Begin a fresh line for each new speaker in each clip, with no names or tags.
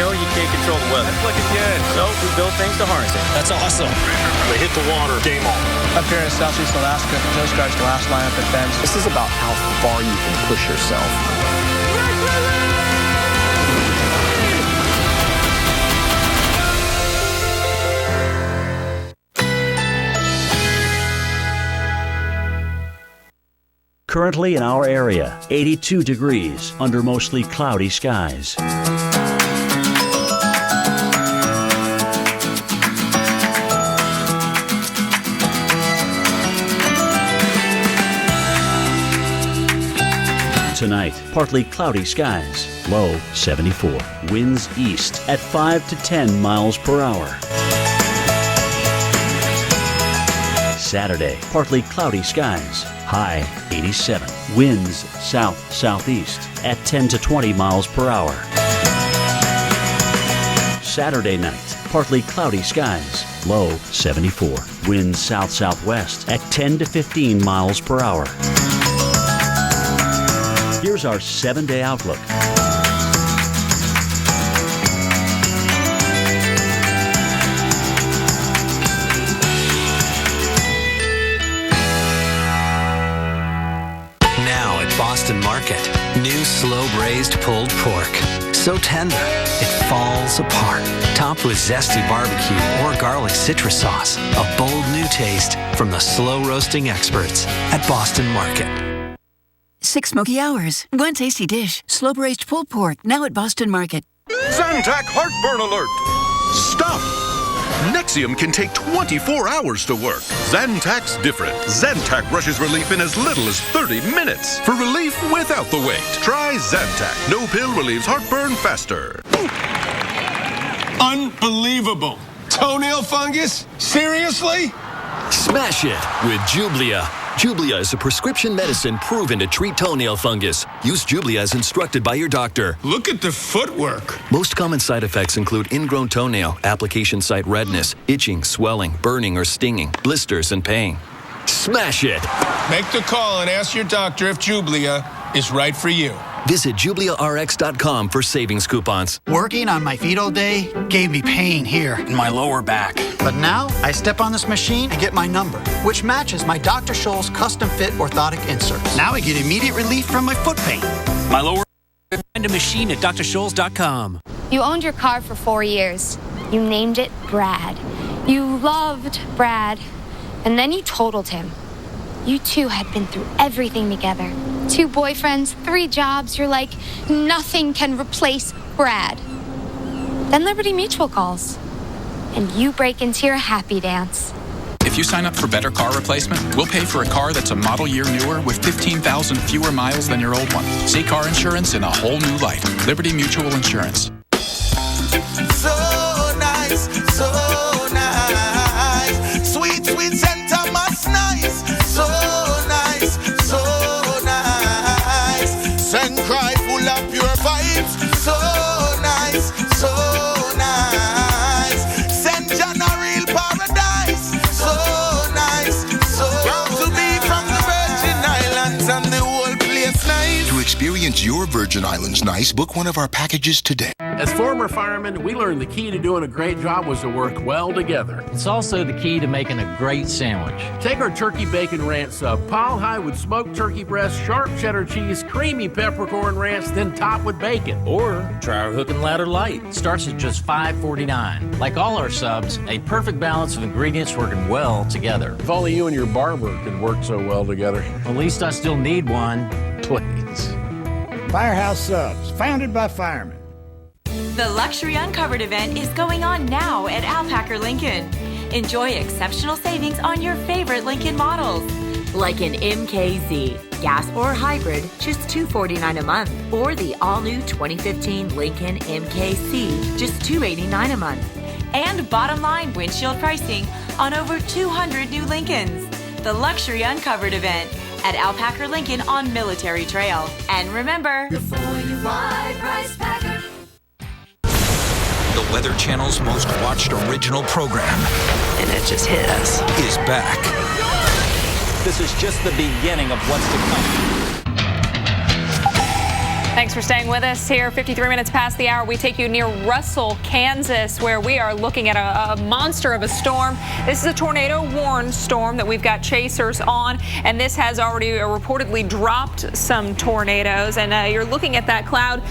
know you can't control the weather.
That's looking good.
So we build things to harness it.
That's awesome.
They hit the water, game on.
Up here in Southeast Alaska, the Coast Guard's the last line up at Ben's.
This is about how far you can push yourself.
Currently in our area, 82 degrees under mostly cloudy skies. Tonight, partly cloudy skies, low 74. Winds east at 5 to 10 miles per hour. Saturday, partly cloudy skies, high 87. Winds south-southeast at 10 to 20 miles per hour. Saturday night, partly cloudy skies, low 74. Winds south-southwest at 10 to 15 miles per hour. Here's our 7-day outlook.
Now at Boston Market, new slow braised pulled pork. So tender, it falls apart. Topped with zesty barbecue or garlic citrus sauce. A bold new taste from the slow roasting experts at Boston Market.
6 smoky hours, 1 tasty dish. Slow braised pulled pork, now at Boston Market.
Zantac heartburn alert! Stop! Nexium can take 24 hours to work. Zantac's different. Zantac rushes relief in as little as 30 minutes. For relief without the wait, try Zantac. No pill relieves heartburn faster.
Unbelievable. Toenail fungus? Seriously?
Smash it with Jublia. Jublia is a prescription medicine proven to treat toenail fungus. Use Jublia as instructed by your doctor.
Look at the footwork.
Most common side effects include ingrown toenail, application site redness, itching, swelling, burning or stinging, blisters, and pain. Smash it!
Make the call and ask your doctor if Jublia is right for you.
Visit JubliaRx.com for savings coupons.
Working on my feet all day gave me pain here in my lower back. But now I step on this machine and get my number, which matches my Dr. Scholl's custom-fit orthotic inserts. Now I get immediate relief from my foot pain.
My lower... Find a machine at drscholls.com.
You owned your car for 4 years. You named it Brad. You loved Brad. And then you totaled him. You two had been through everything together. 2 boyfriends, 3 jobs. You're like, nothing can replace Brad. Then Liberty Mutual calls. And you break into your happy dance.
If you sign up for Better Car Replacement, we'll pay for a car that's a model year newer with 15,000 fewer miles than your old one. See car insurance in a whole new light. Liberty Mutual Insurance.
So nice, so nice. Sweet, sweet Santa Mas nice. So nice, so nice. Send cry full of pure vibes. So nice, so nice. Send John a real paradise. So nice, so proud to be from the Virgin Islands and the whole place nice.
To experience your Virgin Islands nice, book one of our packages today.
As former firemen, we learned the key to doing a great job was to work well together.
It's also the key to making a great sandwich.
Take our turkey bacon ranch sub, pile high with smoked turkey breast, sharp cheddar cheese, creamy peppercorn ranch, then top with bacon.
Or try our Hook and Ladder Light. Starts at just $5.49. Like all our subs, a perfect balance of ingredients working well together.
If only you and your barber could work so well together.
At least I still need one. Please.
Firehouse Subs, founded by firemen.
The Luxury Uncovered event is going on now at Alpacker Lincoln. Enjoy exceptional savings on your favorite Lincoln models.
Like an MKZ, gas or hybrid, just $249 a month. Or the all-new 2015 Lincoln MKC, just $289 a month.
And bottom line windshield pricing on over 200 new Lincolns. The Luxury Uncovered event at Alpacker Lincoln on Military Trail. And remember,
before you buy, Price Packer.
The Weather Channel's most watched original program,
and it just hit us,
is back.
This is just the beginning of what's to come.
Thanks for staying with us here. 53 minutes past the hour, we take you near Russell, Kansas, where we are looking at a monster of a storm. This is a tornado-warned storm that we've got chasers on, and this has already reportedly dropped some tornadoes. And you're looking at that cloud,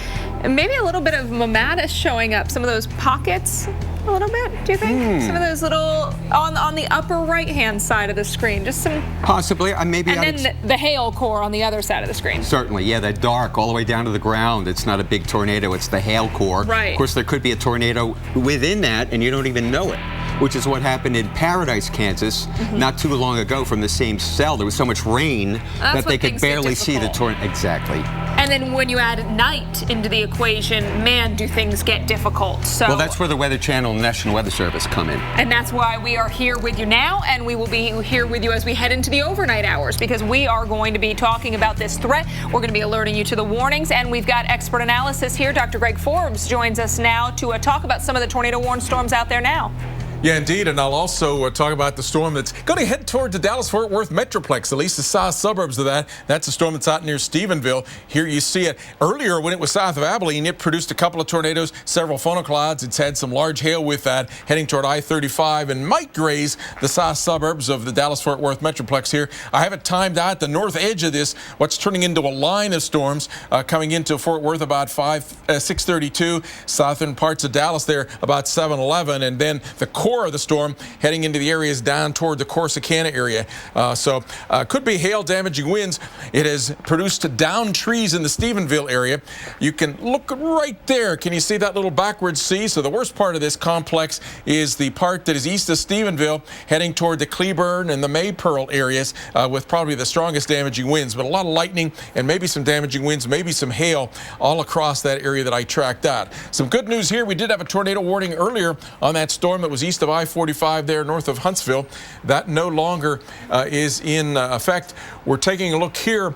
maybe a little bit of mammatus showing up, some of those pockets. A little bit, do you think? Some of those little on the upper right-hand side of the screen, just some.
Possibly, maybe.
And then the hail core on the other side of the screen.
Certainly, yeah, that dark all the way down to the ground. It's not a big tornado; it's the hail core.
Right.
Of course, there could be a tornado within that, and you don't even know it. Which is what happened in Paradise, Kansas, not too long ago from the same cell. There was so much rain that they could barely see the tornado. Exactly.
And then when you add night into the equation, man, do things get difficult. So.
Well, that's where the Weather Channel and National Weather Service come in.
And that's why we are here with you now, and we will be here with you as we head into the overnight hours, because we are going to be talking about this threat. We're going to be alerting you to the warnings, and we've got expert analysis here. Dr. Greg Forbes joins us now to talk about some of the tornado-warned storms out there now.
Yeah, indeed, and I'll also talk about the storm that's going to head toward the Dallas-Fort Worth Metroplex, at least the south suburbs of that. That's a storm that's out near Stephenville. Here you see it. Earlier, when it was south of Abilene, it produced a couple of tornadoes, several funnel clouds. It's had some large hail with that, heading toward I-35 and might graze the south suburbs of the Dallas-Fort Worth Metroplex here. I have it timed out the north edge of this, what's turning into a line of storms coming into Fort Worth about 6:32, southern parts of Dallas there about 7:11, and then the core of the storm heading into the areas down toward the Corsicana area. So could be hail damaging winds. It has produced down trees in the Stephenville area. You can look right there. Can you see that little backwards C? So the worst part of this complex is the part that is east of Stephenville heading toward the Cleburne and the Maypearl areas with probably the strongest damaging winds, but a lot of lightning and maybe some damaging winds, maybe some hail all across that area that I tracked out. Some good news here. We did have a tornado warning earlier on that storm that was east of I-45 there north of Huntsville. That no longer is in effect. We're taking a look here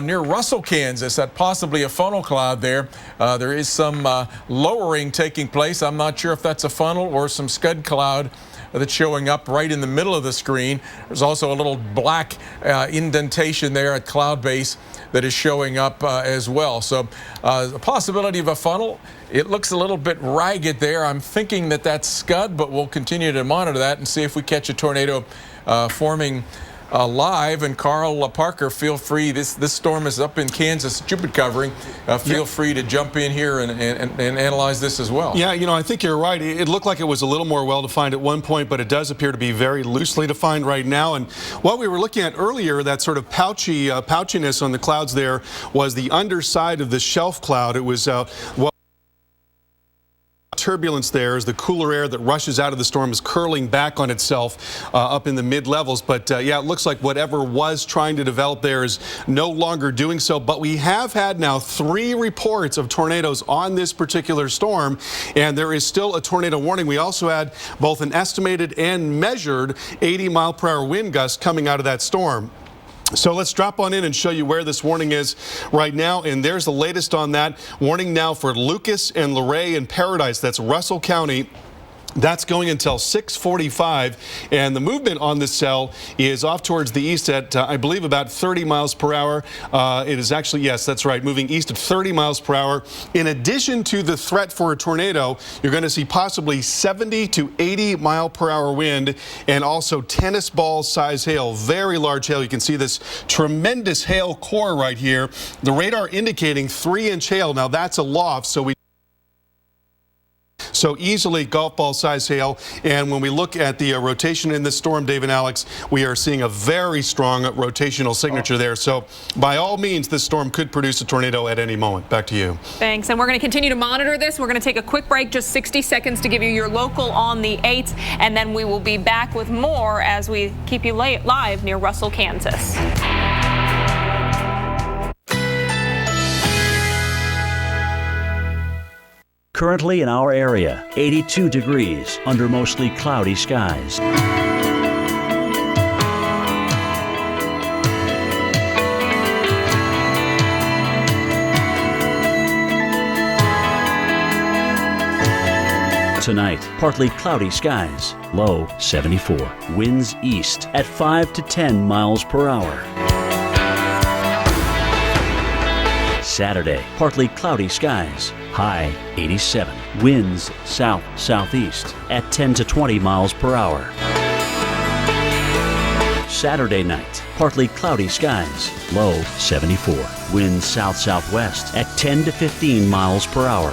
near Russell, Kansas, at possibly a funnel cloud there. There is some lowering taking place. I'm not sure if that's a funnel or some scud cloud that's showing up right in the middle of the screen. There's also a little black indentation there at cloud base that is showing up as well. So the possibility of a funnel. It looks a little bit ragged there. I'm thinking that that's scud, but we'll continue to monitor that and see if we catch a tornado forming live. And Carl Parker, feel free. This storm is up in Kansas, Jupiter covering. Feel free to jump in here and analyze this as well.
Yeah, you know, I think you're right. It looked like it was a little more well-defined at one point, but it does appear to be very loosely defined right now. And what we were looking at earlier, that sort of pouchiness on the clouds there, was the underside of the shelf cloud. It was turbulence there as the cooler air that rushes out of the storm is curling back on itself up in the mid-levels. But yeah, it looks like whatever was trying to develop there is no longer doing so. But we have had now 3 reports of tornadoes on this particular storm, and there is still a tornado warning. We also had both an estimated and measured 80-mile-per-hour wind gust coming out of that storm. So let's drop on in and show you where this warning is right now. And there's the latest on that. Warning now for Lucas and Luray and Paradise. That's Russell County. That's going until 6:45, and the movement on this cell is off towards the east at, I believe, about 30 miles per hour. It is actually, yes, that's right, moving east at 30 miles per hour. In addition to the threat for a tornado, you're going to see possibly 70 to 80 mile per hour wind and also tennis ball size hail, very large hail. You can see this tremendous hail core right here. The radar indicating 3-inch hail. Now that's a loft, so easily golf ball size hail. And when we look at the rotation in this storm, Dave and Alex, we are seeing a very strong rotational signature there. So by all means, this storm could produce a tornado at any moment. Back to you.
Thanks. And we're going to continue to monitor this. We're going to take a quick break, just 60 seconds to give you your local on the 8th. And then we will be back with more as we keep you live near Russell, Kansas.
Currently in our area, 82 degrees under mostly cloudy skies. Tonight, partly cloudy skies, low 74. Winds east at 5 to 10 miles per hour. Saturday, partly cloudy skies. High 87. Winds south-southeast at 10 to 20 miles per hour. Saturday night, partly cloudy skies. Low 74. Winds south-southwest at 10 to 15 miles per hour.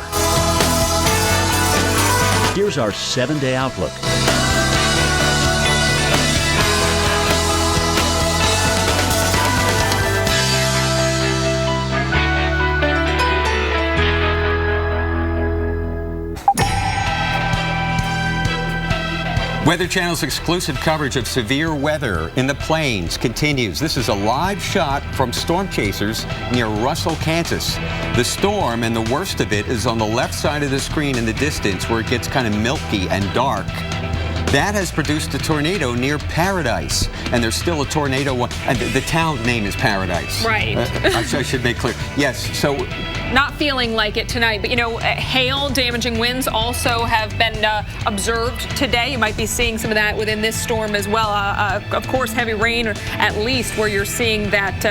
Here's our 7-day outlook.
Weather Channel's exclusive coverage of severe weather in the plains continues. This is a live shot from storm chasers near Russell, Kansas. The storm, and the worst of it, is on the left side of the screen in the distance where it gets kind of milky and dark. That has produced a tornado near Paradise, and there's still a tornado. And the town name is Paradise.
Right.
I should make clear. Yes, so...
Not feeling like it tonight, but hail, damaging winds also have been observed today. You might be seeing some of that within this storm as well. Of course, heavy rain, or at least where you're seeing that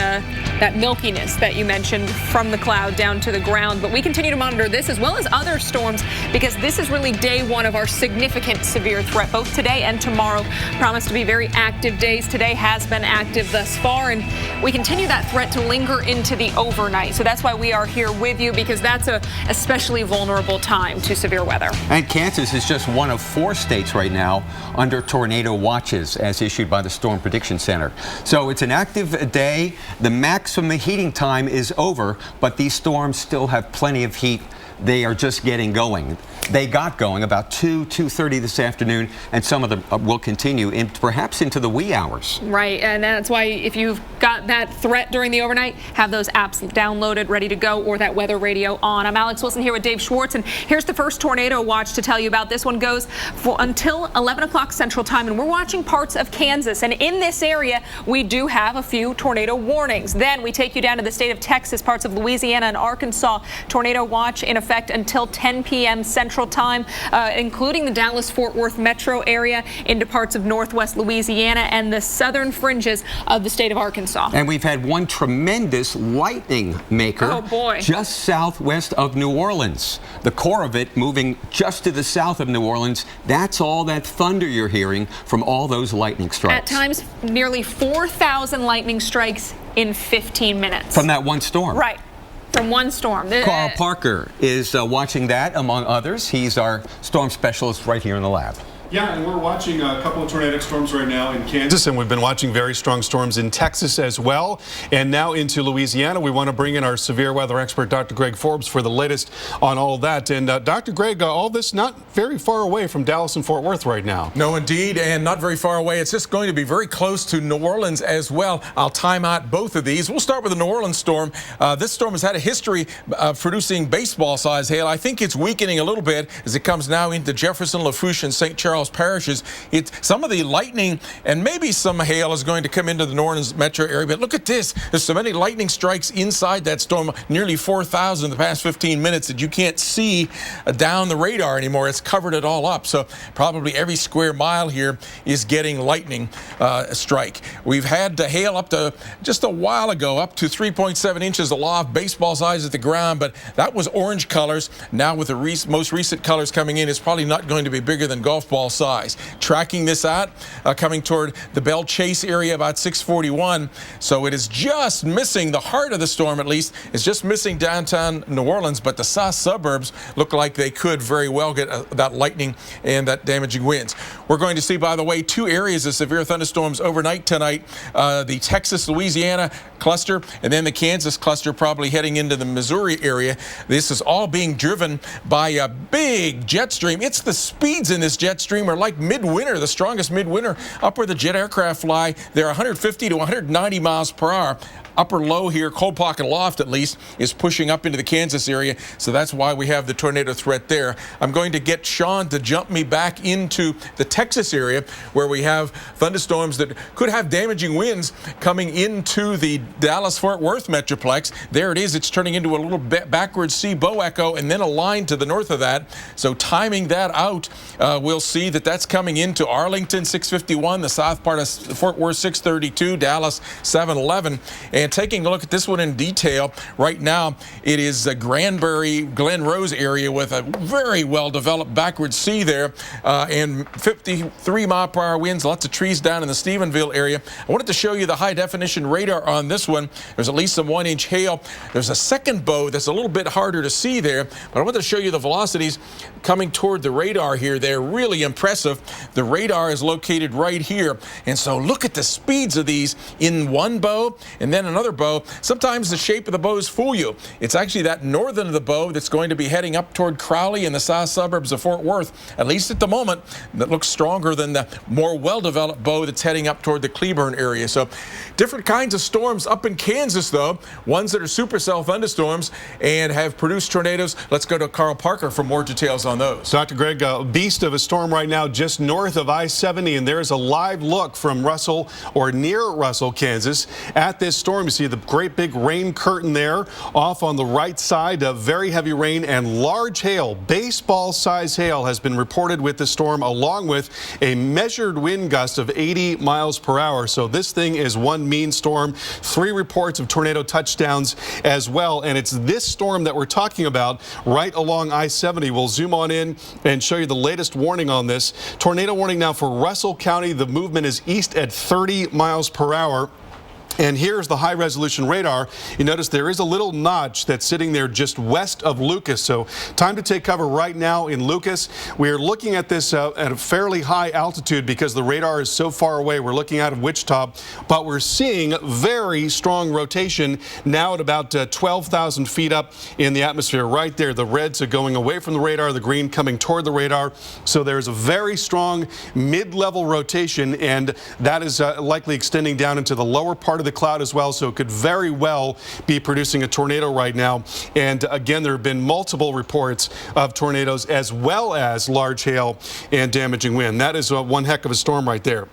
milkiness that you mentioned from the cloud down to the ground. But we continue to monitor this as well as other storms, because this is really day one of our significant severe threat, both today and tomorrow. Promise to be very active days. Today has been active thus far, and we continue that threat to linger into the overnight. So that's why we are here with you, because that's a especially vulnerable time to severe weather.
And Kansas is just one of 4 states right now under tornado watches as issued by the Storm Prediction Center. So it's an active day. The maximum heating time is over, but these storms still have plenty of heat. They are just getting going. They got going about 2:30 this afternoon, and some of them will continue perhaps into the wee hours.
Right, and that's why if you've got that threat during the overnight, have those apps downloaded, ready to go, or that weather radio on. I'm Alex Wilson here with Dave Schwartz, and here's the first tornado watch to tell you about. This one goes until 11 o'clock Central Time, and we're watching parts of Kansas. And in this area, we do have a few tornado warnings. Then we take you down to the state of Texas, parts of Louisiana and Arkansas. Tornado watch in effect until 10 p.m. Central Time, including the Dallas-Fort Worth metro area into parts of northwest Louisiana and the southern fringes of the state of Arkansas.
And we've had one tremendous lightning maker just southwest of New Orleans. The core of it moving just to the south of New Orleans. That's all that thunder you're hearing from all those lightning strikes.
At times, nearly 4,000 lightning strikes in 15 minutes.
From that one storm.
Right. From one storm.
Carl Parker is watching that, among others. He's our storm specialist right here in the lab.
Yeah, and we're watching a couple of tornadic storms right now in Kansas, and we've been watching very strong storms in Texas as well. And now into Louisiana. We want to bring in our severe weather expert, Dr. Greg Forbes, for the latest on all that. And Dr. Greg, all this not very far away from Dallas and Fort Worth right now.
No, indeed, and not very far away. It's just going to be very close to New Orleans as well. I'll time out both of these. We'll start with the New Orleans storm. This storm has had a history of producing baseball-sized hail. I think it's weakening a little bit as it comes now into Jefferson, Lafourche, and St. Charles parishes. Some of the lightning and maybe some hail is going to come into the New Orleans metro area. But look at this. There's so many lightning strikes inside that storm, nearly 4,000 in the past 15 minutes, that you can't see down the radar anymore. It's covered it all up. So probably every square mile here is getting lightning strike. We've had hail up to just a while ago, up to 3.7 inches aloft, baseball size at the ground, but that was orange colors. Now with the most recent colors coming in, it's probably not going to be bigger than golf ball size. Tracking this out, coming toward the Belle Chase area about 6:41. So it is just missing the heart of the storm, at least. It's just missing downtown New Orleans, but the south suburbs look like they could very well get that lightning and that damaging winds. We're going to see, by the way, 2 areas of severe thunderstorms overnight tonight. The Texas-Louisiana cluster and then the Kansas cluster probably heading into the Missouri area. This is all being driven by a big jet stream. It's the speeds in this jet stream are like midwinter, the strongest midwinter. Up where the jet aircraft fly, they're 150 to 190 miles per hour. Upper low here, cold pocket loft at least, is pushing up into the Kansas area, so that's why we have the tornado threat there. I'm going to get Sean to jump me back into the Texas area where we have thunderstorms that could have damaging winds coming into the Dallas-Fort Worth metroplex. There it is. It's turning into a little backwards C bow echo and then a line to the north of that. So timing that out, we'll see that that's coming into Arlington 651, the south part of Fort Worth 632, Dallas 711. And And taking a look at this one in detail, right now it is the Granbury, Glen Rose area with a very well-developed backward sea there and 53-mile-per-hour winds, lots of trees down in the Stephenville area. I wanted to show you the high-definition radar on this one. There's at least some 1-inch hail. There's a second bow that's a little bit harder to see there, but I wanted to show you the velocities coming toward the radar here. They're really impressive. The radar is located right here, and so look at the speeds of these in one bow and then another bow. Sometimes the shape of the bows fool you. It's actually that northern of the bow that's going to be heading up toward Crowley and the south suburbs of Fort Worth, at least at the moment, that looks stronger than the more well-developed bow that's heading up toward the Cleburne area. So different kinds of storms up in Kansas, though, ones that are supercell thunderstorms and have produced tornadoes. Let's go to Carl Parker for more details on those.
Dr. Greg, a beast of a storm right now just north of I-70, and there's a live look from Russell or near Russell, Kansas at this storm. You see the great big rain curtain there off on the right side. Very heavy rain and large hail, baseball-size hail, has been reported with the storm, along with a measured wind gust of 80 miles per hour. So this thing is one mean storm. 3 reports of tornado touchdowns as well, and it's this storm that we're talking about right along I-70. We'll zoom on in and show you the latest warning on this. Tornado warning now for Russell County. The movement is east at 30 miles per hour. And here's the high-resolution radar. You notice there is a little notch that's sitting there just west of Lucas. So time to take cover right now in Lucas. We are looking at this at a fairly high altitude because the radar is so far away. We're looking out of Wichita, but we're seeing very strong rotation now at about 12,000 feet up in the atmosphere. Right there, the reds are going away from the radar, the green coming toward the radar. So there's a very strong mid-level rotation, and that is likely extending down into the lower part of the cloud as well, so it could very well be producing a tornado right now. And again, there have been multiple reports of tornadoes as well as large hail and damaging wind. That is one heck of a storm right there.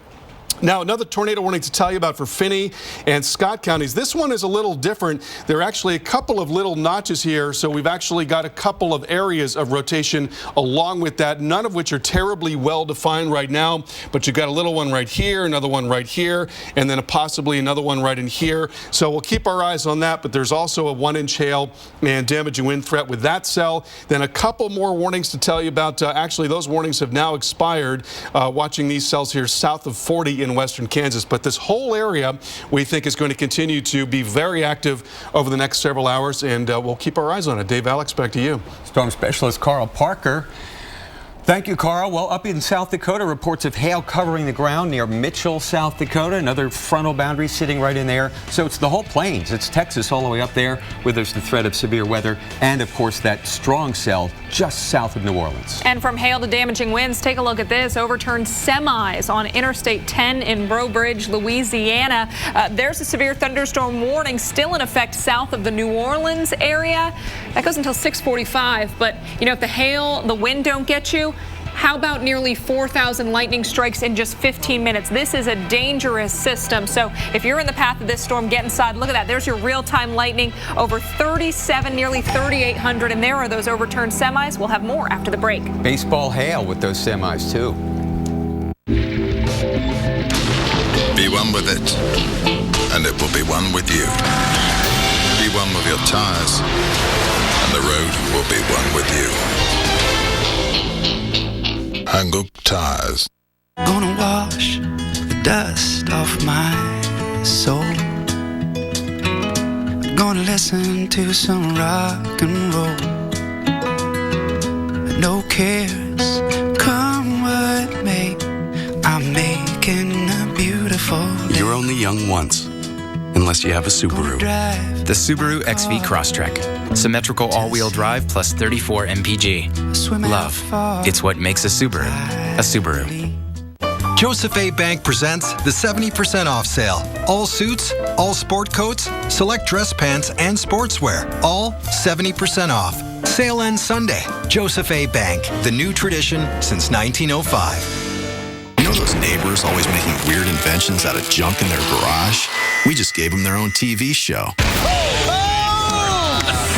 Now, another tornado warning to tell you about for Finney and Scott counties. This one is a little different. There are actually a couple of little notches here, so we've actually got a couple of areas of rotation along with that, none of which are terribly well defined right now, but you've got a little one right here, another one right here, and then possibly another one right in here. So we'll keep our eyes on that, but there's also a 1-inch hail and damaging wind threat with that cell. Then a couple more warnings to tell you about. Actually, those warnings have now expired, watching these cells here south of 40 in western Kansas, but this whole area we think is going to continue to be very active over the next several hours, and we'll keep our eyes on it. Dave, Alex, back to you.
Storm specialist Carl Parker. Thank you, Carl. Well, up in South Dakota, reports of hail covering the ground near Mitchell, South Dakota. Another frontal boundary sitting right in there. So it's the whole plains. It's Texas all the way up there, where there's the threat of severe weather. And, of course, that strong cell just south of New Orleans.
And from hail to damaging winds, take a look at this. Overturned semis on Interstate 10 in Breaux Bridge, Louisiana. There's a severe thunderstorm warning still in effect south of the New Orleans area. That goes until 6:45. But, you know, if the hail, the wind don't get you, how about nearly 4,000 lightning strikes in just 15 minutes? This is a dangerous system. So if you're in the path of this storm, get inside. Look at that. There's your real-time lightning. Over 37, nearly 3,800. And there are those overturned semis. We'll have more after the break.
Baseball hail with those semis, too.
Be one with it, and it will be one with you. Be one with your tires, and the road will be one with you. Hankook Tires.
Gonna wash the dust off my soul. Gonna listen to some rock and roll. No cares, come what may. I'm making a beautiful day.
You're only young once, unless you have a Subaru.
The Subaru XV Crosstrek. Symmetrical all-wheel drive plus 34 mpg. Love. It's what makes a Subaru a Subaru.
Joseph A. Bank presents the 70% off sale. All suits, all sport coats, select dress pants and sportswear. All 70% off. Sale ends Sunday. Joseph A. Bank, the new tradition since 1905.
You know those neighbors always making weird inventions out of junk in their garage? We just gave them their own TV show.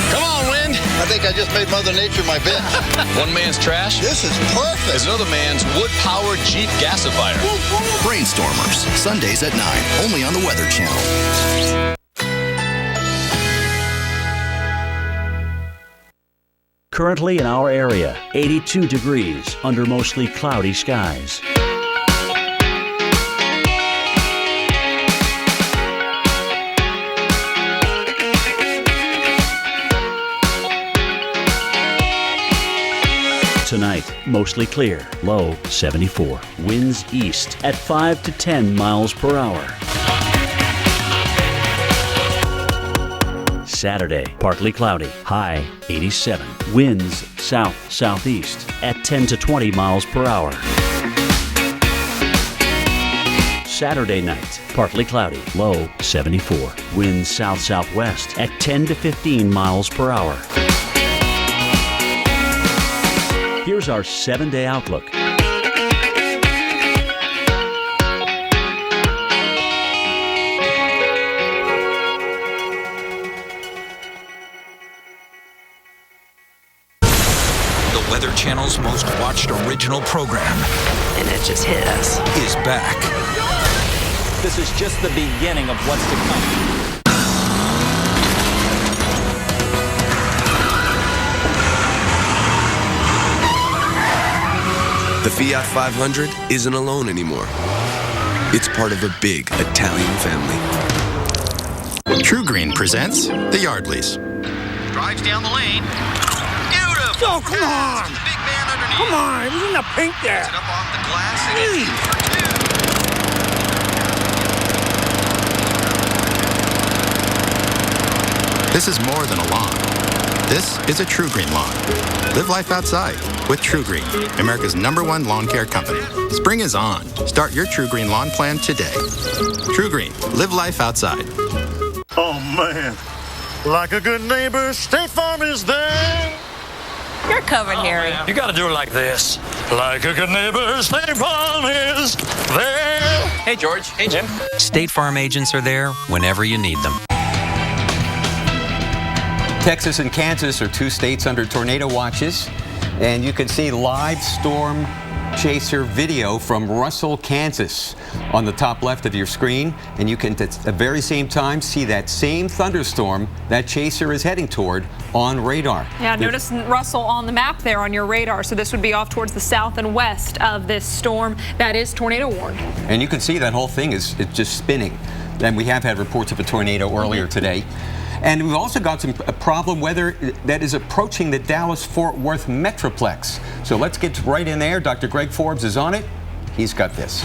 Come on, Wind.
I think I just made Mother Nature my bitch.
One man's trash.
This is perfect.
Is another man's wood-powered Jeep gasifier.
Brainstormers, Sundays at 9, only on the Weather Channel.
Currently in our area, 82 degrees under mostly cloudy skies. Tonight, mostly clear, low 74. Winds east at 5 to 10 miles per hour. Saturday, partly cloudy, high 87. Winds south-southeast at 10 to 20 miles per hour. Saturday night, partly cloudy, low 74. Winds south-southwest at 10 to 15 miles per hour. Here's our 7-day outlook.
The Weather Channel's most watched original program,
and it just hit us,
is back.
This is just the beginning of what's to come.
The Fiat 500 isn't alone anymore. It's part of a big Italian family.
True Green presents the Yardleys.
Drives down the lane. Beautiful.
Oh, come on.
The big man underneath.
Come on, it was in the pink there.
Puts it up off the glass and it's in for two.
This is more than a lawn. This is a True Green lawn. Live life outside with True Green, America's #1 lawn care company. Spring is on. Start your True Green lawn plan today. True Green, live life outside.
Oh, man. Like a good neighbor, State Farm is there.
You're covered, Harry.
You gotta do it like this. Like a good neighbor, State Farm is there.
Hey, George. Hey, Jim.
State Farm agents are there whenever you need them.
Texas and Kansas are two states under tornado watches, and you can see live storm chaser video from Russell, Kansas on the top left of your screen, and you can at the very same time see that same thunderstorm that chaser is heading toward on radar.
Yeah, notice Russell on the map there on your radar, so this would be off towards the south and west of this storm that is tornado warned.
And you can see that whole thing is just spinning. And we have had reports of a tornado earlier today. And we've also got some problem weather that is approaching the Dallas-Fort Worth Metroplex. So let's get right in there. Dr. Greg Forbes is on it. He's got this.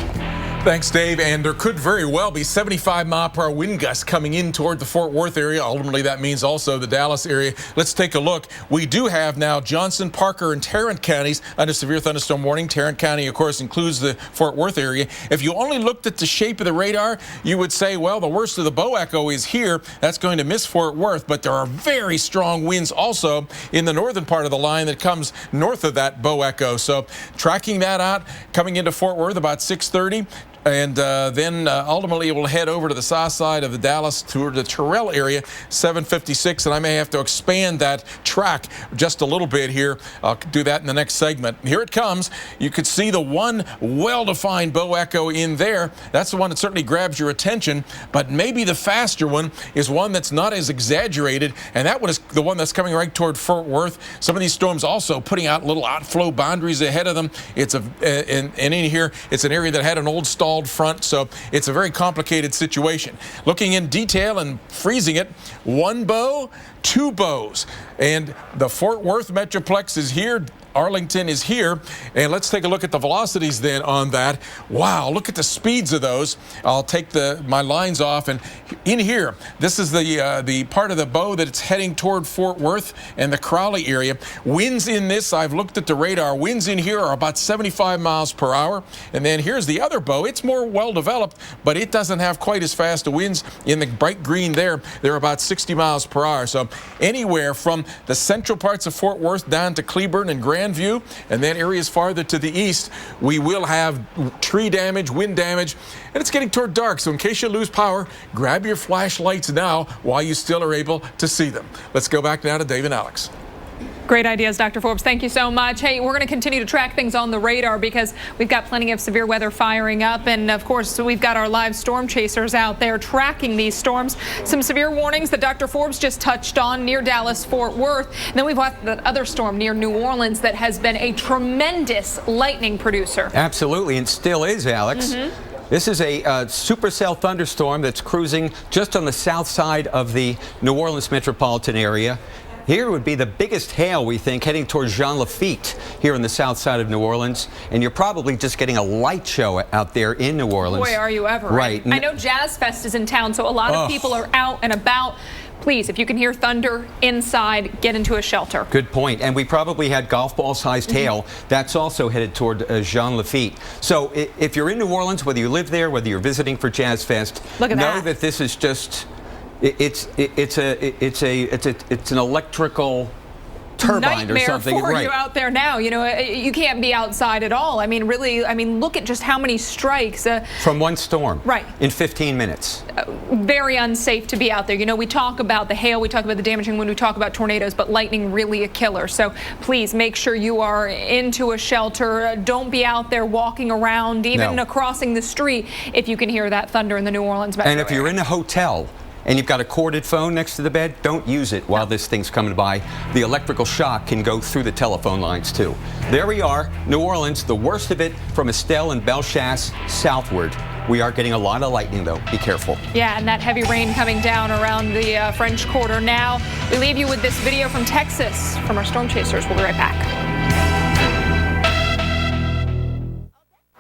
Thanks, Dave. And there could very well be 75-mile-per-hour wind gusts coming in toward the Fort Worth area. Ultimately, that means also the Dallas area. Let's take a look. We do have now Johnson, Parker, and Tarrant counties under severe thunderstorm warning. Tarrant County, of course, includes the Fort Worth area. If you only looked at the shape of the radar, you would say, well, the worst of the bow echo is here. That's going to miss Fort Worth. But there are very strong winds also in the northern part of the line that comes north of that bow echo. So tracking that out, coming into Fort Worth about 6:30. And then ultimately it will head over to the south side of the Dallas toward the Terrell area, 7:56. And I may have to expand that track just a little bit here. I'll do that in the next segment. Here it comes. You could see the one well-defined bow echo in there. That's the one that certainly grabs your attention. But maybe the faster one is one that's not as exaggerated. And that one is the one that's coming right toward Fort Worth. Some of these storms also putting out little outflow boundaries ahead of them. It's and in here, it's an area that had an old stall front, so it's a very complicated situation. Looking in detail and freezing it, one bow, two bows, and the Fort Worth Metroplex is here. Arlington is here, and let's take a look at the velocities then on that. Wow, look at the speeds of those. I'll take my lines off, and in here, this is the part of the bow that it's heading toward Fort Worth and the Crowley area. Winds in this, I've looked at the radar, winds in here are about 75 miles per hour, and then here's the other bow. It's more well-developed, but it doesn't have quite as fast a winds. In the bright green there, they're about 60 miles per hour. So anywhere from the central parts of Fort Worth down to Cleburne and Grandview, and then areas farther to the east, we will have tree damage, wind damage, and it's getting toward dark. So in case you lose power, grab your flashlights now while you still are able to see them. Let's go back now to Dave and Alex.
Great ideas, Dr. Forbes. Thank you so much. Hey, we're going to continue to track things on the radar because we've got plenty of severe weather firing up. And, of course, we've got our live storm chasers out there tracking these storms. Some severe warnings that Dr. Forbes just touched on near Dallas-Fort Worth. And then we've got the other storm near New Orleans that has been a tremendous lightning producer. Absolutely, and still is, Alex. This is a supercell thunderstorm that's cruising just on the south side of the New Orleans metropolitan area. Here would be the biggest hail, we think, heading towards Jean Lafitte here on the south side of New Orleans. And you're probably just getting a light show out there in New Orleans. Boy, are you ever.
Right.
I know Jazz Fest is in town, so a lot of people are out and about. Please, if you can hear thunder inside, get into a shelter. Good point. And we probably had golf ball-sized hail. That's also headed toward Jean Lafitte. So if you're in New Orleans, whether you live there, whether you're visiting for Jazz Fest, know that this is just... It's an electrical turbine or something. Nightmare for you out there now. You know, you can't be outside at all. I mean, really, look at just how many strikes.
From one storm.
Right.
In 15 minutes.
Very unsafe to be out there. You know, we talk about the hail, we talk about the damaging when we talk about tornadoes, but lightning really a killer. So please make sure you are into a shelter. Don't be out there walking around, even crossing the street, if you can hear that thunder in the New Orleans metro.
And if you're in a hotel, and you've got a corded phone next to the bed, don't use it while this thing's coming by. The electrical shock can go through the telephone lines, too. There we are, New Orleans, the worst of it from Estelle and Bellechasse southward. We are getting a lot of lightning, though. Be careful.
Yeah, and that heavy rain coming down around the French Quarter now. We leave you with this video from Texas from our storm chasers. We'll be right back.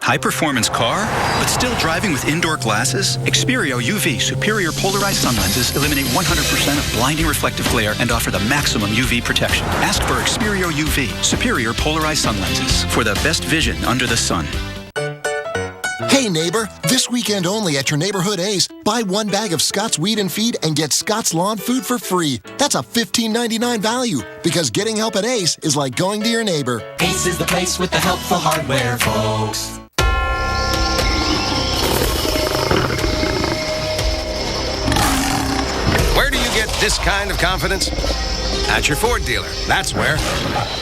High-performance car, but still driving with indoor glasses? Xperio UV Superior Polarized Sun Lenses eliminate 100% of blinding reflective glare and offer the maximum UV protection. Ask for Xperio UV Superior Polarized Sun Lenses for the best vision under the sun.
Hey neighbor, this weekend only at your neighborhood Ace, buy one bag of Scott's Weed and Feed and get Scott's Lawn Food for free. That's a $15.99 value, because getting help at Ace is like going to your neighbor.
Ace is the place with the helpful hardware, folks.
Where do you get this kind of confidence? At your Ford dealer, that's where.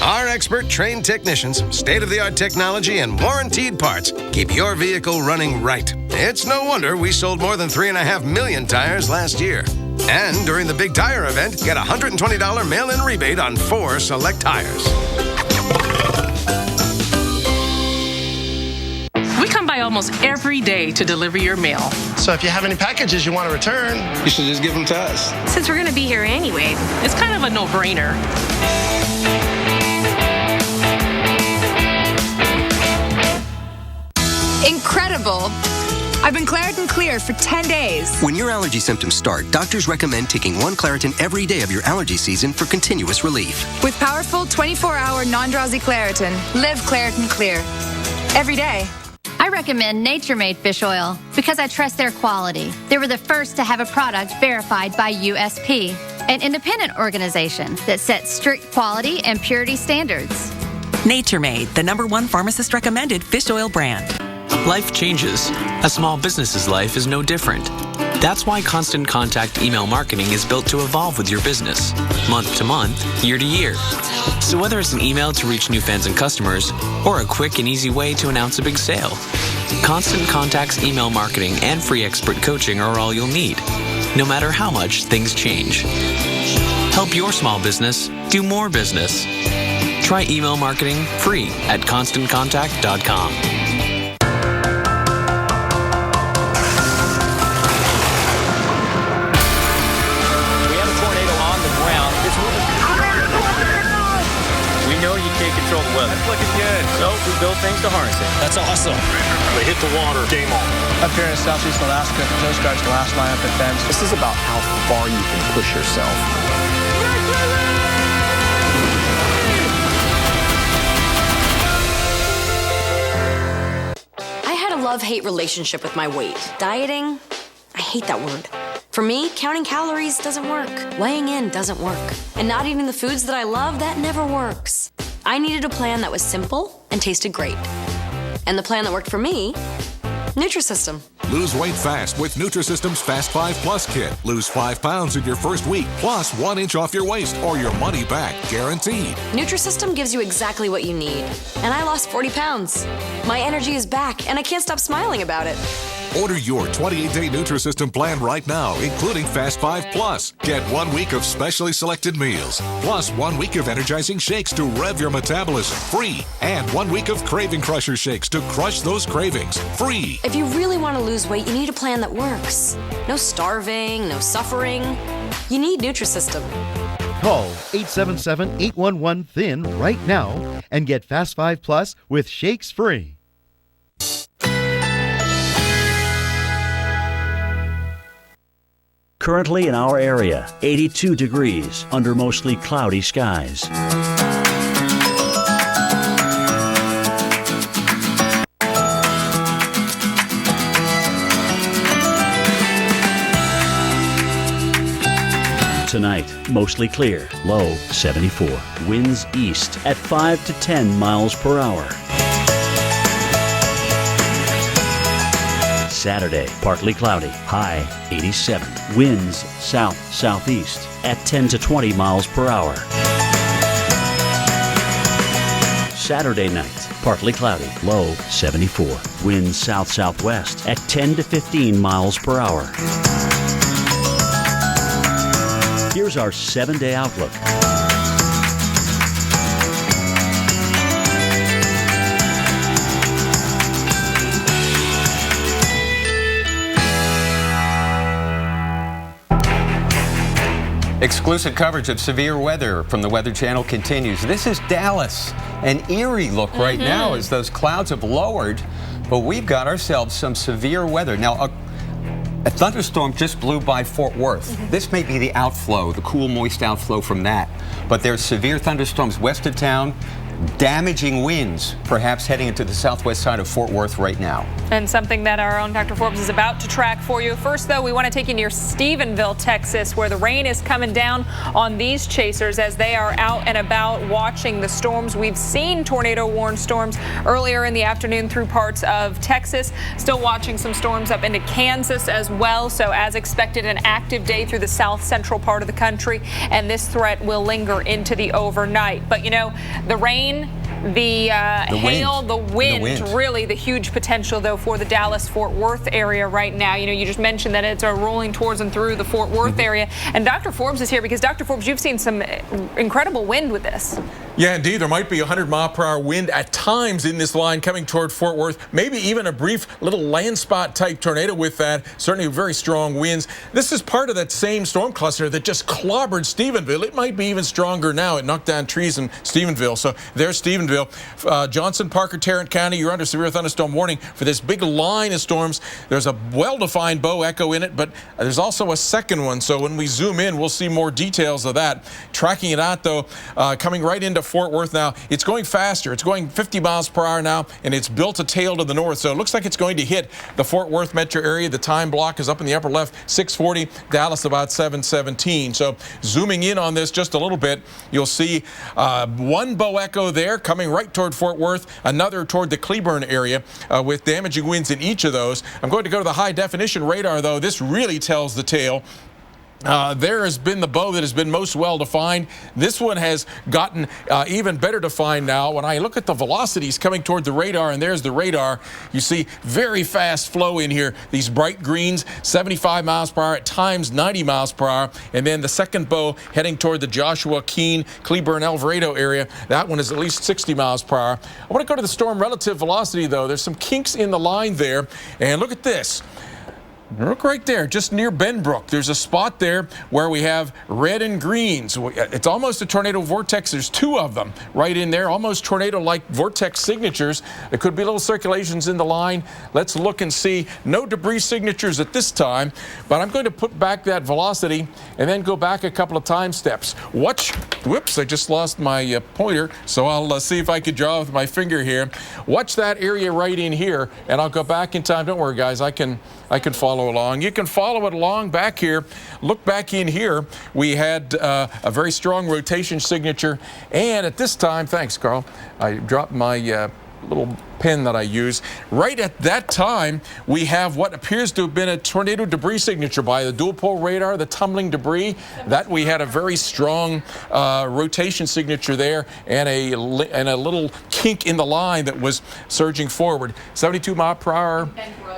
Our expert trained technicians, state-of-the-art technology, and warranted parts keep your vehicle running right. It's no wonder we sold more than 3.5 million tires last year. And during the big tire event, get a $120 mail-in rebate on 4 select tires.
We come by almost every day to deliver your mail.
So if you have any packages you want to return, you should just give them to us.
Since we're going to be here anyway, it's kind of a no-brainer.
Incredible. I've been Claritin Clear for 10 days.
When your allergy symptoms start, doctors recommend taking 1 Claritin every day of your allergy season for continuous relief.
With powerful 24-hour non-drowsy Claritin, live Claritin Clear. Every day.
I recommend Nature Made fish oil because I trust their quality. They were the first to have a product verified by USP, an independent organization that sets strict quality and purity standards.
Nature Made, the #1 pharmacist recommended fish oil brand.
Life changes. A small business's life is no different. That's why Constant Contact email marketing is built to evolve with your business, month to month, year to year. So whether it's an email to reach new fans and customers, or a quick and easy way to announce a big sale, Constant Contact's email marketing and free expert coaching are all you'll need, no matter how much things change. Help your small business do more business. Try email marketing free at ConstantContact.com.
Control the weather. That's looking good. So we build things to harness it. That's awesome.
They hit the water. Game on.
Up here in Southeast Alaska, the Coast Guard's the last line up defense.
This is about how far you can push yourself.
I had a love-hate relationship with my weight. Dieting, I hate that word. For me, counting calories doesn't work. Weighing in doesn't work. And not eating the foods that I love, that never works. I needed a plan that was simple and tasted great. And the plan that worked for me, Nutrisystem.
Lose weight fast with Nutrisystem's Fast 5 Plus kit. Lose 5 pounds in your first week, plus 1 inch off your waist or your money back, guaranteed.
Nutrisystem gives you exactly what you need. And I lost 40 pounds. My energy is back, and I can't stop smiling about it.
Order your 28-day Nutrisystem plan right now, including Fast 5 Plus. Get 1 week of specially selected meals, plus 1 week of energizing shakes to rev your metabolism, free. And 1 week of Craving Crusher shakes to crush those cravings, free.
If you really want to lose weight, you need a plan that works. No starving, no suffering. You need Nutrisystem.
Call 877-811-THIN right now and get Fast 5 Plus with shakes free.
Currently in our area, 82 degrees under mostly cloudy skies. Tonight, mostly clear, low 74. Winds east at 5 to 10 miles per hour. Saturday, partly cloudy, high 87. Winds south-southeast at 10 to 20 miles per hour. Saturday night, partly cloudy, low 74. Winds south-southwest at 10 to 15 miles per hour. Here's our 7-day outlook.
Exclusive coverage of severe weather from the Weather Channel continues. This is Dallas. An eerie look right now as those clouds have lowered, but we've got ourselves some severe weather. Now, a thunderstorm just blew by Fort Worth. This may be the outflow, the cool, moist outflow from that. But there's severe thunderstorms west of town, damaging winds, perhaps heading into the southwest side of Fort Worth right now.
And something that our own Dr. Forbes is about to track for you. First, though, we want to take you near Stephenville, Texas, where the rain is coming down on these chasers as they are out and about watching the storms. We've seen tornado-warned storms earlier in the afternoon through parts of Texas. Still watching some storms up into Kansas as well. So as expected, an active day through the south central part of the country. And this threat will linger into the overnight. But, you know, the rain, the hail, the wind, really the huge potential, though, for the Dallas-Fort Worth area right now. You know, you just mentioned that it's rolling towards and through the Fort Worth area. And Dr. Forbes is here because, Dr. Forbes, you've seen some incredible wind with this.
Yeah, indeed. There might be 100-mile-per-hour wind at times in this line coming toward Fort Worth. Maybe even a brief little land spot type tornado with that. Certainly very strong winds. This is part of that same storm cluster that just clobbered Stephenville. It might be even stronger now. It knocked down trees in Stephenville. So there's Stephenville. Johnson, Parker, Tarrant County, you're under severe thunderstorm warning for this big line of storms. There's a well-defined bow echo in it, but there's also a second one. So when we zoom in, we'll see more details of that. Tracking it out, though, coming right into Fort Worth now. It's going faster. It's going 50 miles per hour now, and it's built a tail to the north. So it looks like it's going to hit the Fort Worth metro area. The time block is up in the upper left, 6:40. Dallas about 7:17. So zooming in on this just a little bit, you'll see one bow echo there coming right toward Fort Worth, another toward the Cleburne area with damaging winds in each of those. I'm going to go to the high definition radar, though. This really tells the tale. There has been the bow that has been most well defined. This one has gotten even better defined now. When I look at the velocities coming toward the radar, and there's the radar, you see very fast flow in here. These bright greens, 75 miles per hour, at times 90 miles per hour. And then the second bow heading toward the Joshua, Keene, Cleburne, Alvarado area. That one is at least 60 miles per hour. I want to go to the storm relative velocity, though. There's some kinks in the line there. And look at this. Look right there, just near Benbrook. There's a spot there where we have red and greens. It's almost a tornado vortex. There's two of them right in there, almost tornado-like vortex signatures. There could be little circulations in the line. Let's look and see. No debris signatures at this time, but I'm going to put back that velocity and then go back a couple of time steps. Watch. Whoops, I just lost my pointer, so I'll see if I could draw with my finger here. Watch that area right in here, and I'll go back in time. Don't worry, guys. I can follow along. You can follow it along back here. Look back in here. We had a very strong rotation signature. And at this time, thanks, Carl. I dropped my little pen that I use. Right at that time, we have what appears to have been a tornado debris signature by the dual pole radar, the tumbling debris. That we had a very strong rotation signature there, and a little kink in the line that was surging forward. 72 mile per hour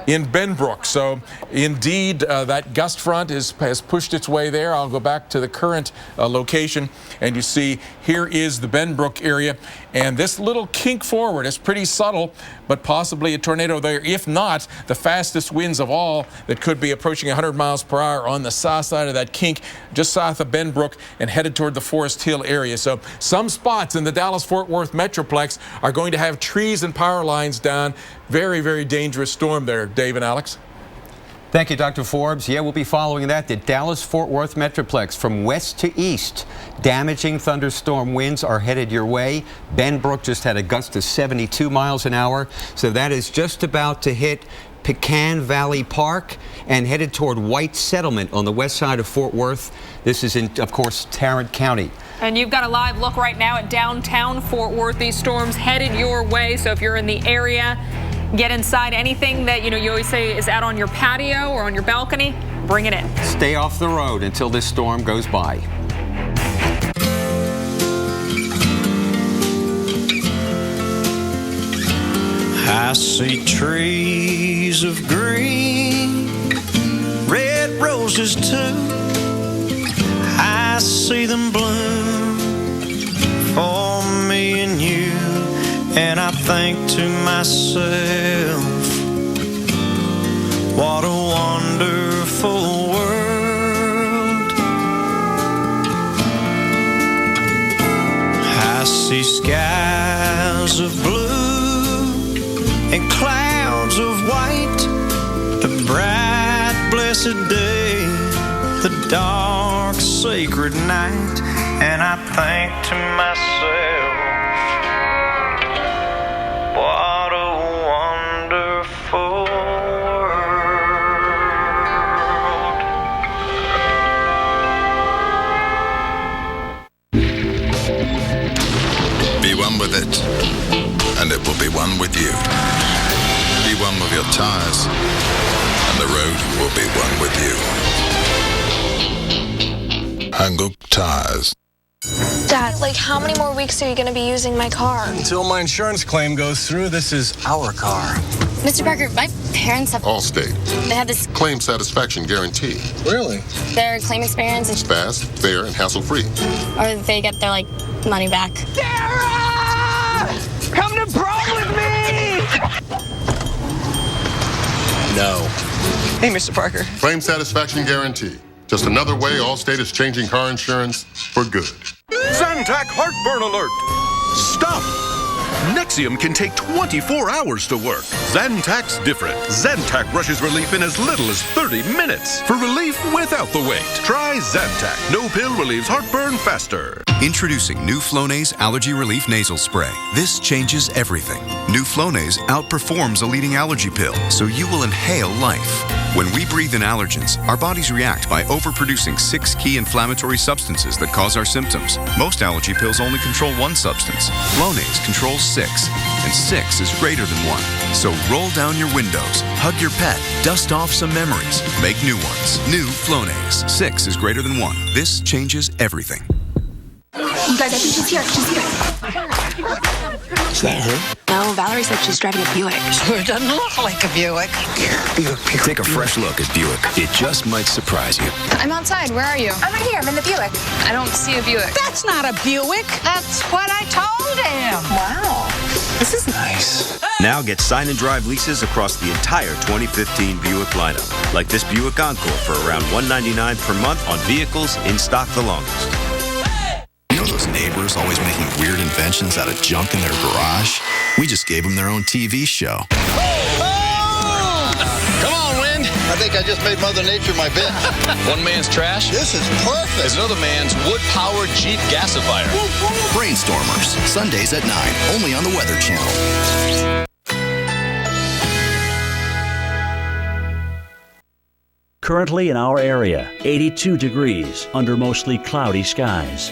in Benbrook. So indeed, that gust front has pushed its way there. I'll go back to the current location, and you see here is the Benbrook area, and this little kink forward is pretty subtle, but possibly a tornado there. If not, the fastest winds of all that could be approaching 100 miles per hour on the south side of that kink, just south of Benbrook and headed toward the Forest Hill area. So some spots in the Dallas-Fort Worth Metroplex are going to have trees and power lines down. Very, very dangerous storm there, Dave and Alex.
Thank you, Dr. Forbes. Yeah, we'll be following that. The Dallas-Fort Worth Metroplex from west to east. Damaging thunderstorm winds are headed your way. Benbrook just had a gust of 72 miles an hour. So that is just about to hit Pecan Valley Park and headed toward White Settlement on the west side of Fort Worth. This is in, of course, Tarrant County.
And you've got a live look right now at downtown Fort Worth. These storms headed your way. So if you're in the area, get inside. Anything that, you always say is out on your patio or on your balcony, bring it in.
Stay off the road until this storm goes by.
I see trees of green, red roses too. I see them bloom for me and you. And I think to myself, what a wonderful world. I see skies of blue and clouds of white, the bright blessed day, the dark sacred night. And I think to myself, what a wonderful world.
Be one with it, and it will be one with you. Be one with your tires, and the road will be one with you. Hankook Tires.
Dad, how many more weeks are you going to be using my car?
Until my insurance claim goes through. This is our car.
Mr. Parker, my parents have...
Allstate.
They have this...
Claim satisfaction guarantee.
Really?
Their claim experience is...
fast, fair, and hassle-free.
Or they get their, money back.
Sarah! Come to prom with me!
No.
Hey, Mr. Parker.
Claim satisfaction guarantee. Just another way Allstate is changing car insurance for good.
Zantac heartburn alert! Stop! Nexium can take 24 hours to work. Zantac's different. Zantac rushes relief in as little as 30 minutes. For relief without the wait, try Zantac. No pill relieves heartburn faster.
Introducing new Flonase Allergy Relief Nasal Spray. This changes everything. New Flonase outperforms a leading allergy pill, so you will inhale life. When we breathe in allergens, our bodies react by overproducing 6 key inflammatory substances that cause our symptoms. Most allergy pills only control one substance. Flonase controls 6, and 6 is greater than 1. So roll down your windows, hug your pet, dust off some memories, make new ones. New Flonase. 6 is greater than 1. This changes everything.
You guys, I think she's here. She's here.
Is that her?
No, Valerie said she's driving a Buick.
It doesn't look like a Buick.
Take a fresh look at Buick. It just might surprise you.
I'm outside. Where are you?
I'm right here. I'm in the Buick.
I don't see a Buick.
That's not a Buick. That's what I told him.
Wow. This is
Nice. Now get sign and drive leases across the entire 2015 Buick lineup. Like this Buick Encore for around $199 per month on vehicles in stock the longest.
You know those neighbors always making weird inventions out of junk in their garage? We just gave them their own TV show.
Come on, Wind.
I think I just made Mother Nature my bitch.
One man's trash.
This is perfect.
Is another man's wood-powered Jeep gasifier.
Brainstormers, Sundays at 9, only on the Weather Channel.
Currently in our area, 82 degrees under mostly cloudy skies.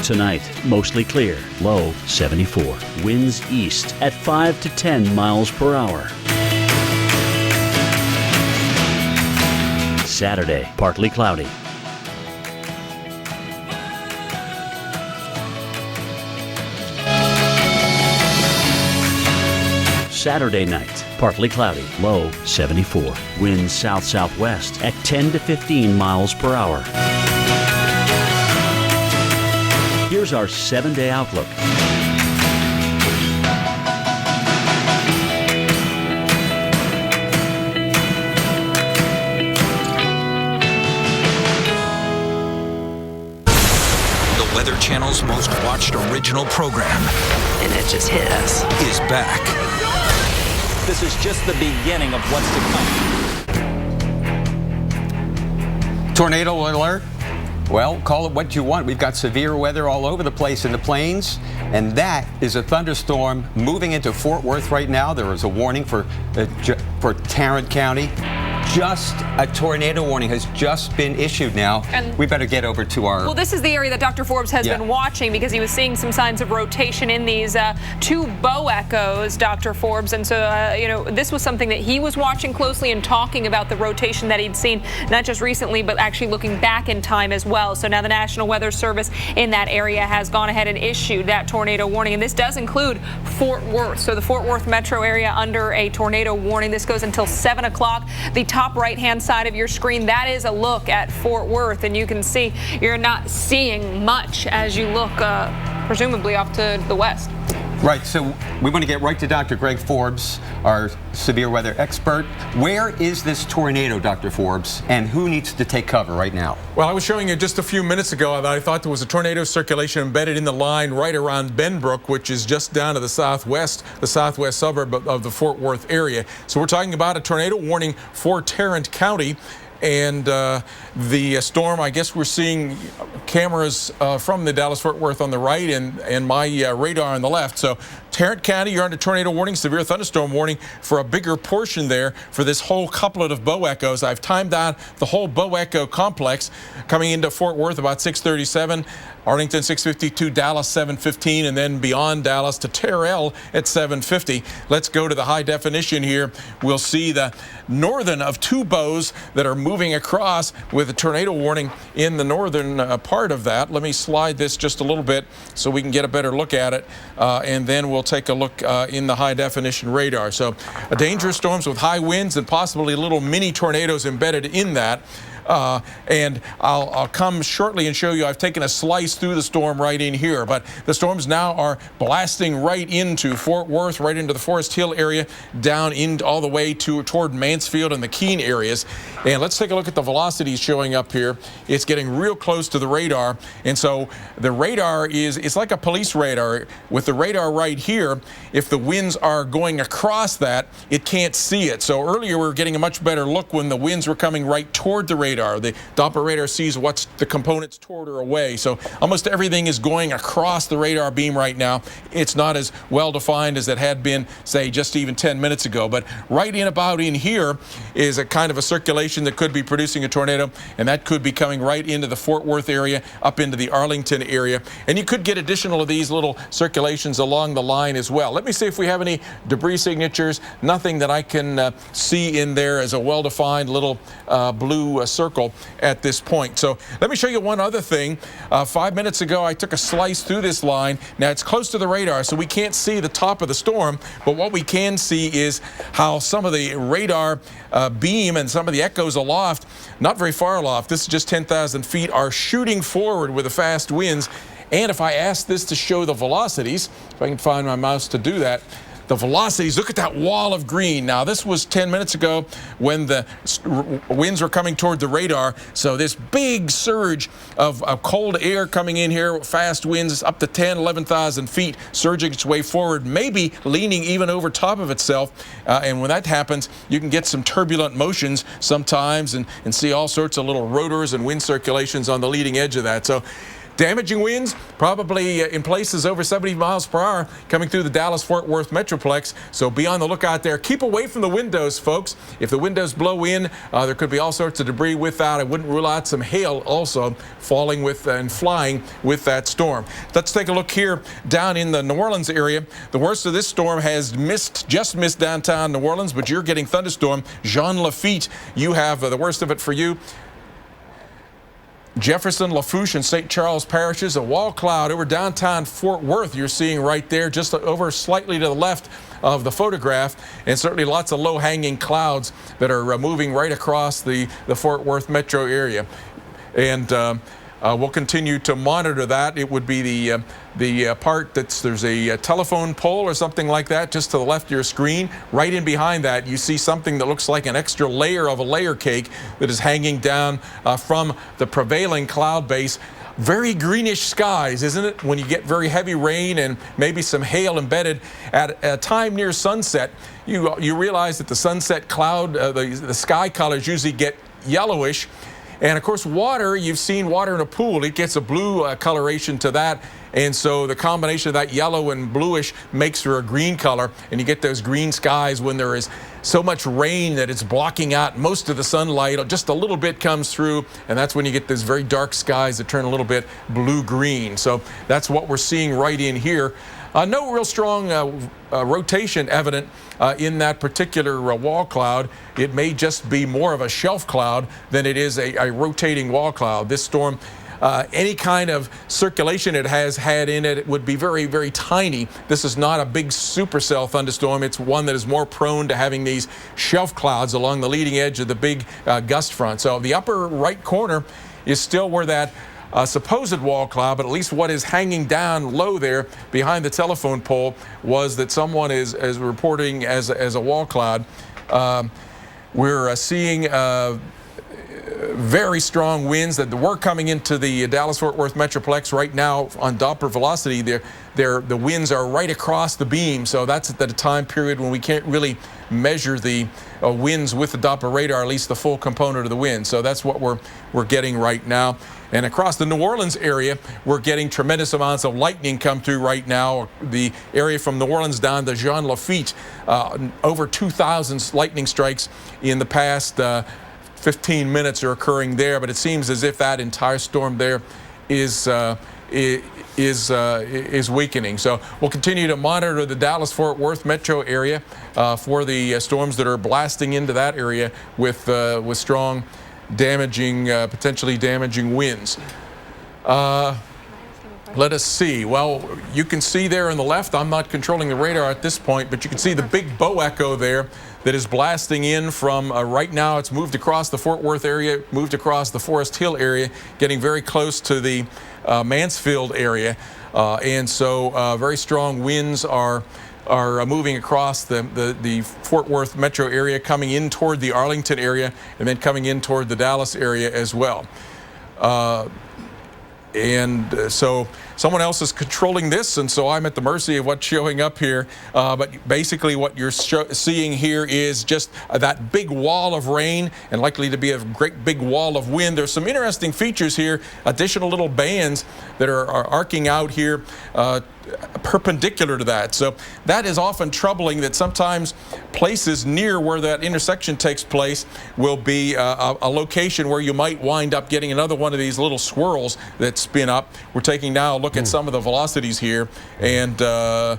Tonight, mostly clear, low 74. Winds east at 5 to 10 miles per hour. Saturday, partly cloudy. Saturday night, partly cloudy, low 74. Winds south-southwest at 10 to 15 miles per hour. Here's our 7-day outlook.
The Weather Channel's most watched original program,
and it just hit us,
is back.
This is just the beginning of what's to come.
Tornado alert. Well, call it what you want. We've got severe weather all over the place in the plains, and that is a thunderstorm moving into Fort Worth right now. There is a warning for Tarrant County. Just a tornado warning has just been issued now. And we better get over to our...
Well, this is the area that Dr. Forbes has been watching because he was seeing some signs of rotation in these two bow echoes, Dr. Forbes. And so, you know, this was something that he was watching closely and talking about the rotation that he'd seen, not just recently, but actually looking back in time as well. So now the National Weather Service in that area has gone ahead and issued that tornado warning. And this does include Fort Worth. So the Fort Worth metro area under a tornado warning. This goes until 7 o'clock. The top right-hand side of your screen, that is a look at Fort Worth, and you can see you're not seeing much as you look presumably off to the west.
Right, so we want to get right to Dr. Greg Forbes, our severe weather expert. Where is this tornado, Dr. Forbes, and who needs to take cover right now?
Well, I was showing you just a few minutes ago that I thought there was a tornado circulation embedded in the line right around Benbrook, which is just down to the southwest suburb of the Fort Worth area. So we're talking about a tornado warning for Tarrant County. And the storm, I guess we're seeing cameras from the Dallas-Fort Worth on the right and my radar on the left. So Tarrant County, you're under tornado warning, severe thunderstorm warning for a bigger portion there for this whole couplet of bow echoes. I've timed out the whole bow echo complex coming into Fort Worth about 6:37. Arlington 6:52, Dallas 7:15, and then beyond Dallas to Terrell at 7:50. Let's go to the high definition here. We'll see the northern of two bows that are moving across with a tornado warning in the northern part of that. Let me slide this just a little bit so we can get a better look at it, and then we'll take a look in the high definition radar. So dangerous storms with high winds and possibly little mini tornadoes embedded in that. And I'll come shortly and show you I've taken a slice through the storm right in here, but the storms now are blasting right into Fort Worth, right into the Forest Hill area, down in all the way toward Mansfield and the Keene areas. And let's take a look at the velocities showing up here. It's getting real close to the radar, and so the radar it's like a police radar. With the radar right here, if the winds are going across that, it can't see it. So earlier we were getting a much better look when the winds were coming right toward the radar. The Doppler radar sees what's the components toward or away. So almost everything is going across the radar beam right now. It's not as well defined as it had been, say, just even 10 minutes ago. But right about in here is a kind of a circulation that could be producing a tornado, and that could be coming right into the Fort Worth area, up into the Arlington area. And you could get additional of these little circulations along the line as well. Let me see if we have any debris signatures. Nothing that I can see in there as a well-defined little blue circle at this point. So let me show you one other thing. 5 minutes ago, I took a slice through this line. Now it's close to the radar, so we can't see the top of the storm, but what we can see is how some of the radar beam and some of the echoes aloft, not very far aloft, this is just 10,000 feet, are shooting forward with the fast winds. And if I ask this to show the velocities, if I can find my mouse to do that, the velocities, look at that wall of green. Now, this was 10 minutes ago when the winds were coming toward the radar. So this big surge of cold air coming in here, fast winds up to 10, 11,000 feet, surging its way forward, maybe leaning even over top of itself. And when that happens, you can get some turbulent motions sometimes and see all sorts of little rotors and wind circulations on the leading edge of that. So Damaging winds, probably in places over 70 miles per hour coming through the Dallas-Fort Worth Metroplex. So be on the lookout there. Keep away from the windows, folks. If the windows blow in, there could be all sorts of debris with that. I wouldn't rule out some hail also falling with and flying with that storm. Let's take a look here down in the New Orleans area. The worst of this storm has just missed downtown New Orleans, but you're getting thunderstorm. Jean Lafitte, you have the worst of it for you. Jefferson, Lafourche, and St. Charles parishes, a wall cloud over downtown Fort Worth you're seeing right there, just over slightly to the left of the photograph, and certainly lots of low-hanging clouds that are moving right across the Fort Worth metro area. And we'll continue to monitor that. It would be the part there's a telephone pole or something like that just to the left of your screen. Right in behind that, you see something that looks like an extra layer of a layer cake that is hanging down from the prevailing cloud base. Very greenish skies, isn't it? When you get very heavy rain and maybe some hail embedded at a time near sunset, you realize that the sunset cloud, the sky colors usually get yellowish. And of course, water, you've seen water in a pool, it gets a blue coloration to that. And so the combination of that yellow and bluish makes for a green color. And you get those green skies when there is so much rain that it's blocking out most of the sunlight. Just a little bit comes through, and that's when you get those very dark skies that turn a little bit blue-green. So that's what we're seeing right in here. No real strong rotation evident in that particular wall cloud. It may just be more of a shelf cloud than it is a rotating wall cloud. This storm, any kind of circulation it has had in it would be very, very tiny. This is not a big supercell thunderstorm. It's one that is more prone to having these shelf clouds along the leading edge of the big gust front. So the upper right corner is still where that supposed wall cloud, but at least what is hanging down low there behind the telephone pole was that someone is reporting as a wall cloud. We're seeing very strong winds that were coming into the Dallas-Fort Worth Metroplex right now on Doppler velocity. The winds are right across the beam, so that's at the time period when we can't really measure the winds with the Doppler radar, at least the full component of the wind. So that's what we're getting right now. And across the New Orleans area, we're getting tremendous amounts of lightning come through right now. The area from New Orleans down to Jean Lafitte, over 2,000 lightning strikes in the past 15 minutes are occurring there. But it seems as if that entire storm there is weakening. So we'll continue to monitor the Dallas-Fort Worth metro area for the storms that are blasting into that area with strong, potentially damaging winds. Let us see. Well, you can see there on the left, I'm not controlling the radar at this point, but you can see the big bow echo there that is blasting in from right now. It's moved across the Fort Worth area, moved across the Forest Hill area, getting very close to the Mansfield area. And so very strong winds are moving across the Fort Worth metro area, coming in toward the Arlington area, and then coming in toward the Dallas area as well. So someone else is controlling this, and so I'm at the mercy of what's showing up here. But basically what you're seeing here is just that big wall of rain and likely to be a great big wall of wind. There's some interesting features here, additional little bands that are arcing out here perpendicular to that. So that is often troubling, that sometimes places near where that intersection takes place will be a location where you might wind up getting another one of these little swirls that spin up. We're taking now a look at some of the velocities here, and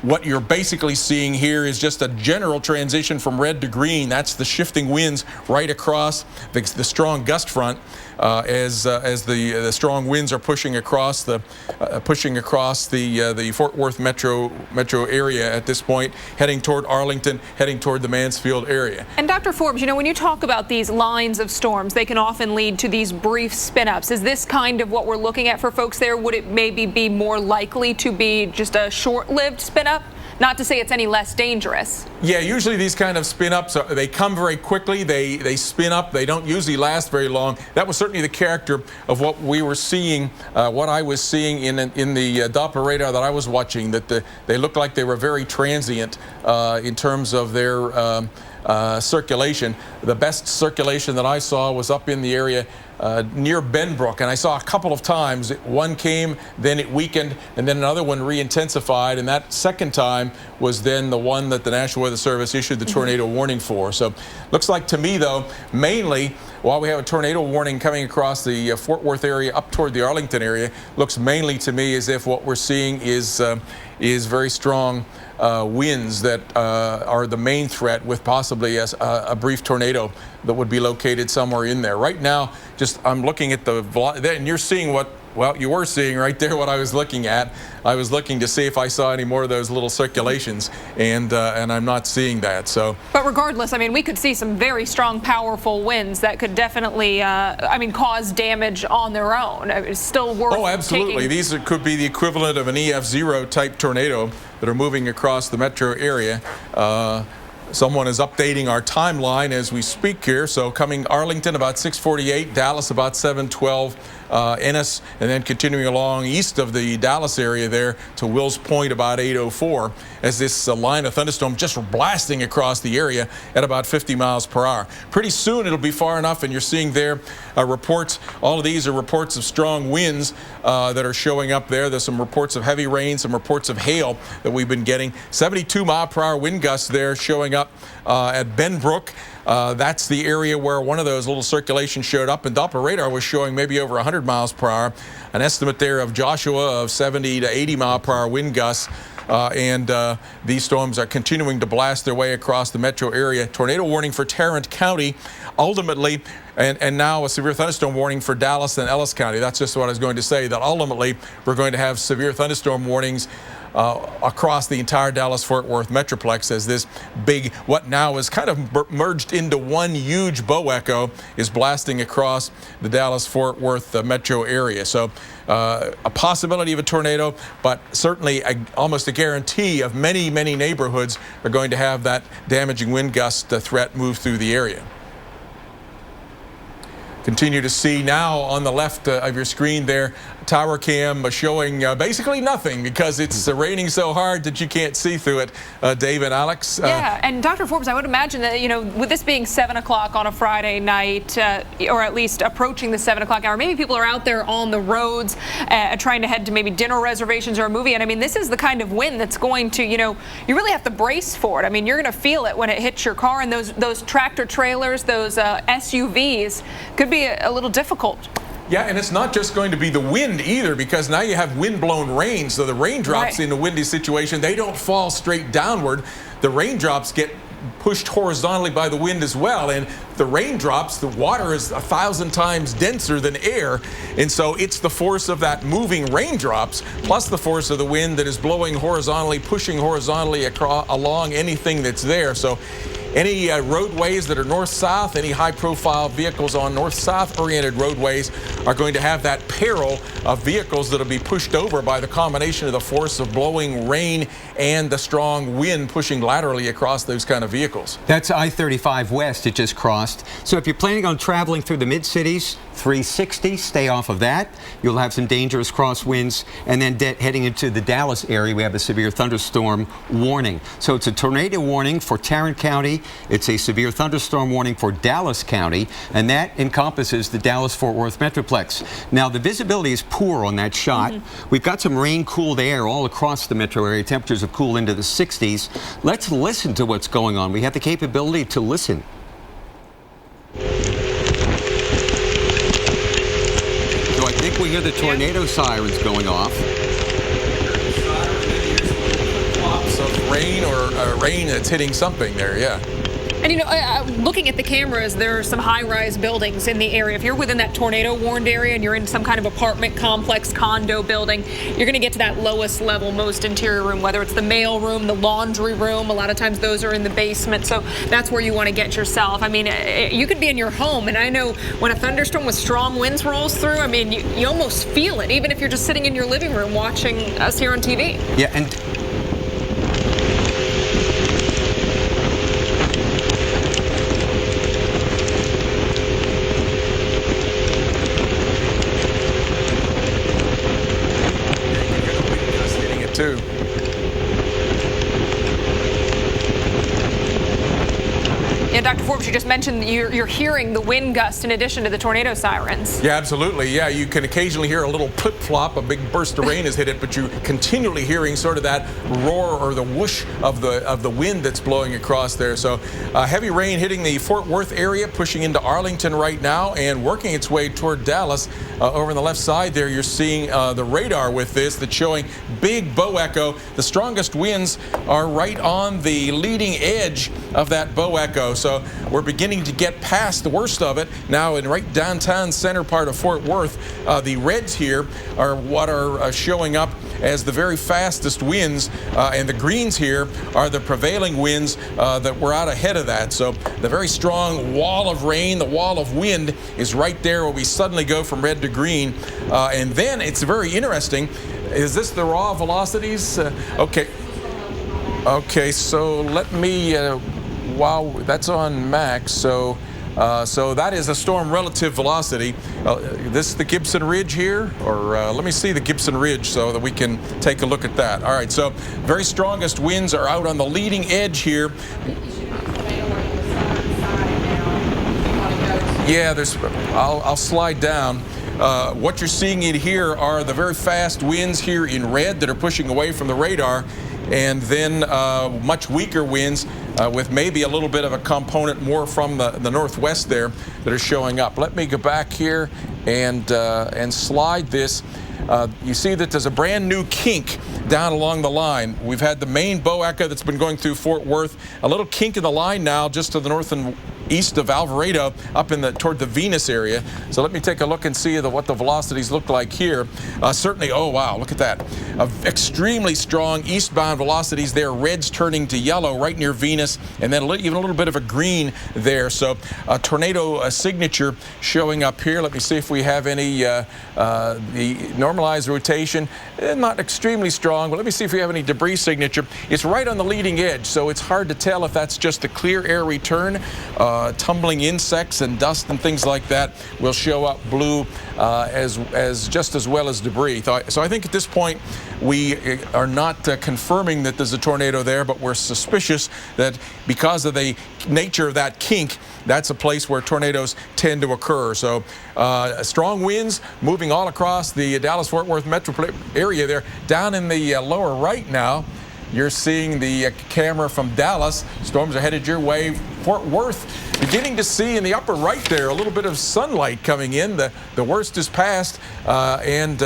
what you're basically seeing here is just a general transition from red to green. That's the shifting winds right across the strong gust front as the strong winds are pushing across the Fort Worth metro area at this point, heading toward Arlington, heading toward the Mansfield area.
And Dr. Forbes, when you talk about these lines of storms, they can often lead to these brief spin-ups. Is this kind of what we're looking at for folks there? Would it maybe be more likely to be just a short-lived spin-up? Not to say it's any less dangerous. Yeah, usually these kind of spin-ups, they come very quickly. They spin up. They don't usually last very long. That was certainly the character of what we were seeing, what I was seeing in the Doppler radar that I was watching, that they looked like they were very transient in terms of their circulation. The best circulation that I saw was up in the area
near Benbrook, and I saw a couple of times. One came, then it weakened, and then another one re-intensified, and that second time was then the one that the National Weather Service issued the tornado warning for. So looks like to me, though, mainly while we have a tornado warning coming across the Fort Worth area up toward the Arlington area, looks mainly to me as if what we're seeing is very strong winds that are the main threat, with possibly a brief tornado that would be located somewhere in there. Right now, just I'm looking at the velocity, and you're seeing what, well, you were seeing right there what I was looking at. I was looking to see if I saw any more of those little circulations, and I'm not seeing that. So,
but regardless, I mean, we could see some very strong, powerful winds that could definitely, cause damage on their own. It's still worth.
Oh, absolutely. These could be the equivalent of an EF0 type tornado that are moving across the metro area. Someone is updating our timeline as we speak here. So coming Arlington about 6:48, Dallas about 7:12, Ennis, and then continuing along east of the Dallas area there to Wills Point about 8:04, as this line of thunderstorm just blasting across the area at about 50 miles per hour. Pretty soon it'll be far enough, and you're seeing there reports. All of these are reports of strong winds that are showing up there. There's some reports of heavy rain, some reports of hail that we've been getting. 72-mile-per-hour wind gusts there showing up at Benbrook. That's the area where one of those little circulations showed up, and Doppler radar was showing maybe over 100 miles per hour. An estimate there of Joshua of 70 to 80 mile per hour wind gusts. These storms are continuing to blast their way across the metro area. Tornado warning for Tarrant County, ultimately, and now a severe thunderstorm warning for Dallas and Ellis County. That's just what I was going to say, that ultimately we're going to have severe thunderstorm warnings across the entire Dallas-Fort Worth Metroplex, as this big, what now is kind of merged into one huge bow echo, is blasting across the Dallas-Fort Worth metro area. So a possibility of a tornado, but certainly almost a guarantee of many, many neighborhoods are going to have that damaging wind gust threat move through the area. Continue to see now on the left of your screen there, tower cam showing basically nothing, because it's raining so hard that you can't see through it. Dave and Alex.
Yeah, and Dr. Forbes, I would imagine that, you know, with this being 7 o'clock on a Friday night, or at least approaching the 7 o'clock hour, maybe people are out there on the roads trying to head to maybe dinner reservations or a movie. And I mean, this is the kind of wind that's going to, you know, you really have to brace for it. I mean, you're going to feel it when it hits your car, and those tractor trailers, those SUVs could be a little difficult.
Yeah, and it's not just going to be the wind either, because now you have wind-blown rain. So the raindrops in a windy situation, they don't fall straight downward. The raindrops get pushed horizontally by the wind as well. And the raindrops, the water is 1,000 times denser than air. And so it's the force of that moving raindrops plus the force of the wind that is blowing horizontally, pushing horizontally along anything that's there. So any roadways that are north-south, any high-profile vehicles on north-south oriented roadways are going to have that peril of vehicles that will be pushed over by the combination of the force of blowing rain and the strong wind pushing laterally across those kind of vehicles.
That's I-35 West it just crossed. So if you're planning on traveling through the mid-cities, 360, stay off of that. You'll have some dangerous crosswinds. And then heading into the Dallas area, we have a severe thunderstorm warning. So it's a tornado warning for Tarrant County. It's a severe thunderstorm warning for Dallas County, and that encompasses the Dallas-Fort Worth Metroplex. Now, the visibility is poor on that shot. We've got some rain-cooled air all across the metro area. Temperatures have cooled into the 60s. Let's listen to what's going on. We have the capability to listen. So I think we hear the tornado sirens going off.
Pops of rain or rain that's hitting something there, yeah.
And, you know, looking at the cameras, there are some high-rise buildings in the area. If you're within that tornado-warned area and you're in some kind of apartment complex, condo building, you're going to get to that lowest level, most interior room, whether it's the mail room, the laundry room. A lot of times those are in the basement, so that's where you want to get yourself. I mean, you could be in your home, and I know when a thunderstorm with strong winds rolls through, I mean, you almost feel it, even if you're just sitting in your living room watching us here on TV.
Yeah, and
too.
Yeah, Dr. Forbes, you just mentioned that you're hearing the wind gust in addition to the tornado sirens.
Yeah, absolutely. Yeah, you can occasionally hear a little flip-flop, a big burst of rain has hit it, but you're continually hearing sort of that roar or the whoosh of the wind that's blowing across there. So heavy rain hitting the Fort Worth area, pushing into Arlington right now and working its way toward Dallas. Over on the left side there, you're seeing the radar with this that's showing big bow echo. The strongest winds are right on the leading edge of that bow echo. So we're beginning to get past the worst of it now in right downtown center part of Fort Worth. The reds here are what are showing up as the very fastest winds, and the greens here are the prevailing winds that were out ahead of that. So the very strong wall of rain, the wall of wind is right there where we suddenly go from red to green. And then it's very interesting. Is this the raw velocities? Okay, so let me, wow, that's on max. So that is a storm relative velocity. This is the Gibson Ridge here, or let me see the Gibson Ridge so that we can take a look at that. All right, so very strongest winds are out on the leading edge here. Yeah, I'll slide down. What you're seeing in here are the very fast winds here in red that are pushing away from the radar, and then much weaker winds with maybe a little bit of a component more from the northwest there that are showing up. Let me go back here and slide this. You see that there's a brand new kink down along the line. We've had the main bow echo that's been going through Fort Worth. A little kink in the line now just to the north and east of Alvarado up in toward the Venus area. So let me take a look and see what the velocities look like here. Certainly, oh wow, look at that. Extremely strong eastbound velocities there, reds turning to yellow right near Venus, and then even a little bit of a green there. So a tornado signature showing up here. Let me see if we have any, the normalized rotation, not extremely strong, but let me see if we have any debris signature. It's right on the leading edge, so it's hard to tell if that's just a clear air return. Tumbling insects and dust and things like that will show up blue as just as well as debris. So I think at this point we are not confirming that there's a tornado there, but we're suspicious that because of the nature of that kink, that's a place where tornadoes tend to occur. So strong winds moving all across the Dallas-Fort Worth metro area there. Down in the lower right now, you're seeing the camera from Dallas. Storms are headed your way. Fort Worth, beginning to see in the upper right there a little bit of sunlight coming in. The worst is past and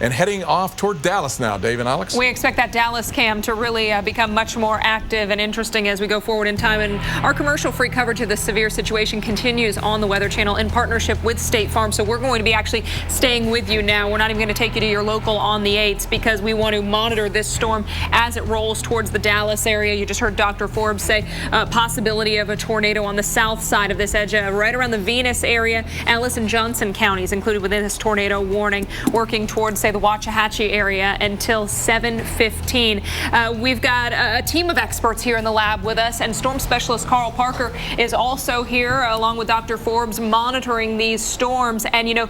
heading off toward Dallas now, Dave and Alex.
We expect that Dallas cam to really become much more active and interesting as we go forward in time. And our commercial-free coverage of this severe situation continues on the Weather Channel in partnership with State Farm. So we're going to be actually staying with you now. We're not even going to take you to your local on the 8s because we want to monitor this storm as it rolls towards the Dallas area. You just heard Dr. Forbes say possibility of a tornado on the south side of this edge, right around the Venus area. Ellis and Johnson counties included within this tornado warning, working towards, say, the Waxahachie area until 7:15. We've got a team of experts here in the lab with us, and storm specialist Carl Parker is also here along with Dr. Forbes monitoring these storms. And, you know,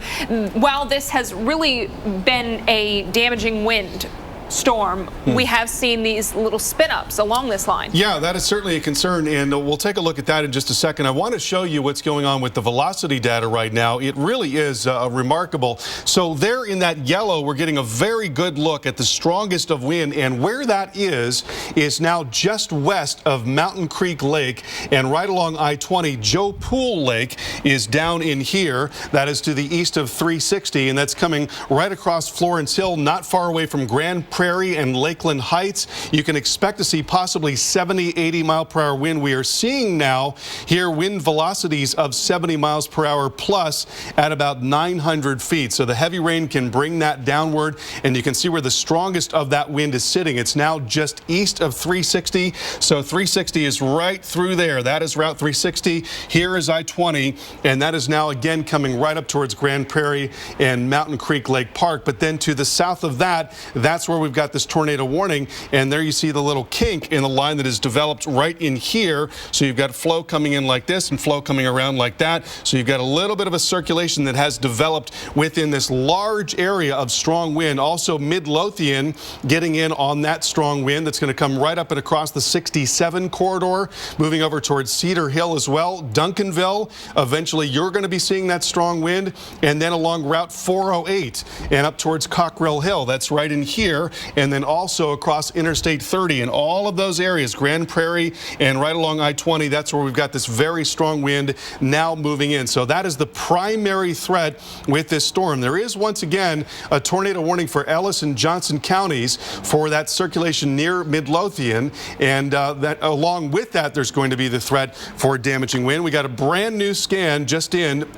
while this has really been a damaging wind storm, we have seen these little spin-ups along this line.
Yeah, that is certainly a concern, and we'll take a look at that in just a second. I want to show you what's going on with the velocity data right now. It really is remarkable. So there in that yellow, we're getting a very good look at the strongest of wind, and where that is now just west of Mountain Creek Lake, and right along I-20, Joe Pool Lake is down in here. That is to the east of 360, and that's coming right across Florence Hill, not far away from Grand Prairie and Lakeland Heights. You can expect to see possibly 70, 80 mile per hour wind. We are seeing now here wind velocities of 70 miles per hour plus at about 900 feet. So the heavy rain can bring that downward, and you can see where the strongest of that wind is sitting. It's now just east of 360. So 360 is right through there. That is Route 360. Here is I-20, and that is now again coming right up towards Grand Prairie and Mountain Creek Lake Park. But then to the south of that, that's where we we've got this tornado warning, and there you see the little kink in the line that is developed right in here. So you've got flow coming in like this and flow coming around like that. So you've got a little bit of a circulation that has developed within this large area of strong wind. Also Midlothian getting in on that strong wind that's going to come right up and across the 67 corridor, moving over towards Cedar Hill as well. Duncanville, eventually you're going to be seeing that strong wind, and then along Route 408 and up towards Cockrell Hill. That's right in here, and then also across Interstate 30 and all of those areas, Grand Prairie and right along I-20. That's where we've got this very strong wind now moving in. So that is the primary threat with this storm. There is once again a tornado warning for Ellis and Johnson counties for that circulation near Midlothian, and that along with that there's going to be the threat for damaging wind. We got a brand new scan just in.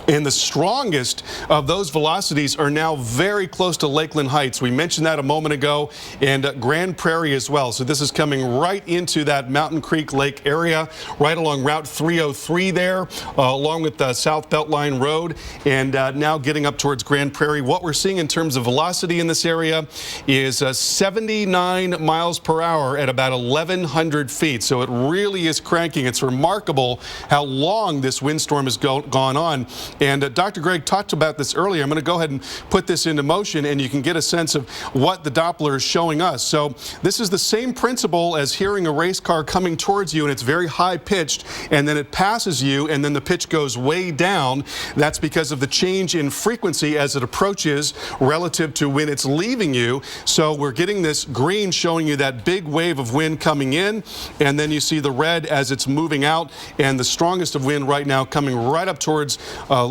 And the strongest of those velocities are now very close to Lakeland Heights. We mentioned that a moment ago, and Grand Prairie as well. So this is coming right into that Mountain Creek Lake area, right along Route 303 there, along with South Beltline Road, and now getting up towards Grand Prairie. What we're seeing in terms of velocity in this area is 79 miles per hour at about 1,100 feet. So it really is cranking. It's remarkable how long this windstorm has gone on. And Dr. Greg talked about this earlier. I'm going to go ahead and put this into motion, and you can get a sense of what the Doppler is showing us. So this is the same principle as hearing a race car coming towards you, and it's very high pitched, and then it passes you, and then the pitch goes way down. That's because of the change in frequency as it approaches relative to when it's leaving you. So we're getting this green showing you that big wave of wind coming in, and then you see the red as it's moving out, and the strongest of wind right now coming right up towards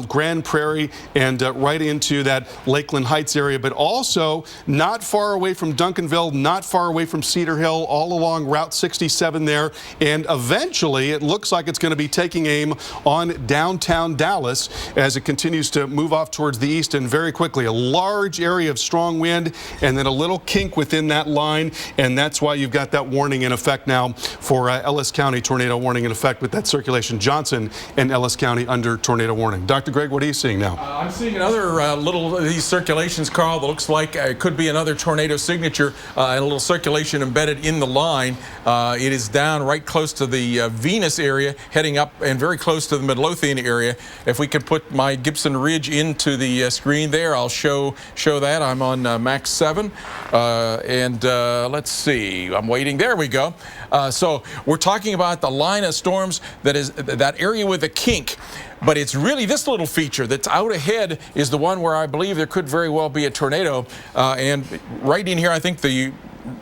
Grand Prairie and right into that Lakeland Heights area, but also not far away from Duncanville, not far away from Cedar Hill, all along Route 67 there. And eventually it looks like it's going to be taking aim on downtown Dallas as it continues to move off towards the east, and very quickly a large area of strong wind and then a little kink within that line, and that's why you've got that warning in effect now for Ellis County, tornado warning in effect with that circulation. Johnson and Ellis County under tornado warning. Dr. Greg, what are you seeing now?
I'm seeing another little these circulations, Carl, that looks like it could be another tornado signature, and a little circulation embedded in the line. It is down right close to the Venus area, heading up and very close to the Midlothian area. If we could put my Gibson Ridge into the screen there, I'll show that. I'm on Max 7, and let's see. I'm waiting. There we go. So we're talking about the line of storms that is that area with the kink. But it's really this little feature that's out ahead is the one where I believe there could very well be a tornado. And right in here, I think the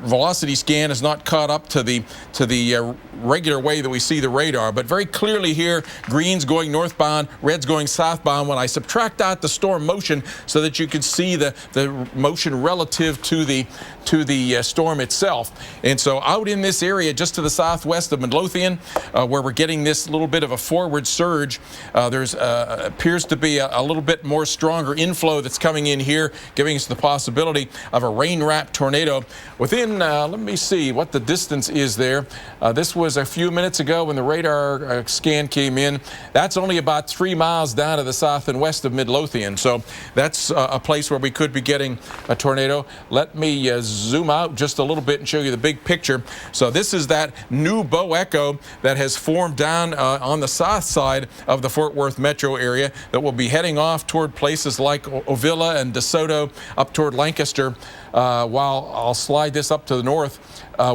velocity scan is not caught up to the regular way that we see the radar, but very clearly here, green's going northbound, red's going southbound. When I subtract out the storm motion so that you can see the motion relative to the storm itself. And so out in this area just to the southwest of Midlothian, where we're getting this little bit of a forward surge, there's appears to be a little bit more stronger inflow that's coming in here, giving us the possibility of a rain-wrapped tornado within, let me see what the distance is there. This was a few minutes ago when the radar scan came in. That's only about 3 miles down to the south and west of Midlothian. So that's a place where we could be getting a tornado. Let me zoom out just a little bit and show you the big picture. So this is that new bow echo that has formed down on the south side of the Fort Worth metro area that will be heading off toward places like Ovilla and DeSoto, up toward Lancaster. While I'll slide this up to the north,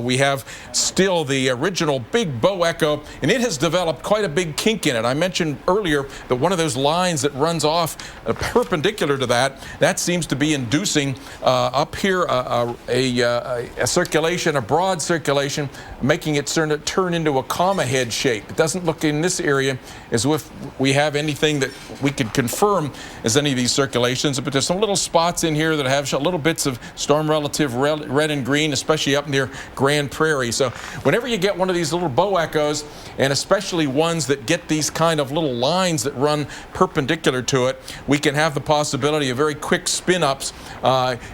we have still the original big bow echo, and it has developed quite a big kink in it. I mentioned earlier that one of those lines that runs off perpendicular to that seems to be inducing up here a circulation, a broad circulation, making it turn into a comma head shape. It doesn't look in this area as if we have anything that we could confirm as any of these circulations, but there's some little spots in here that have little bits of storm relative red and green, especially up near Grand Prairie. So whenever you get one of these these little bow echoes, and especially ones that get these kind of little lines that run perpendicular to it, we can have the possibility of very quick spin-ups,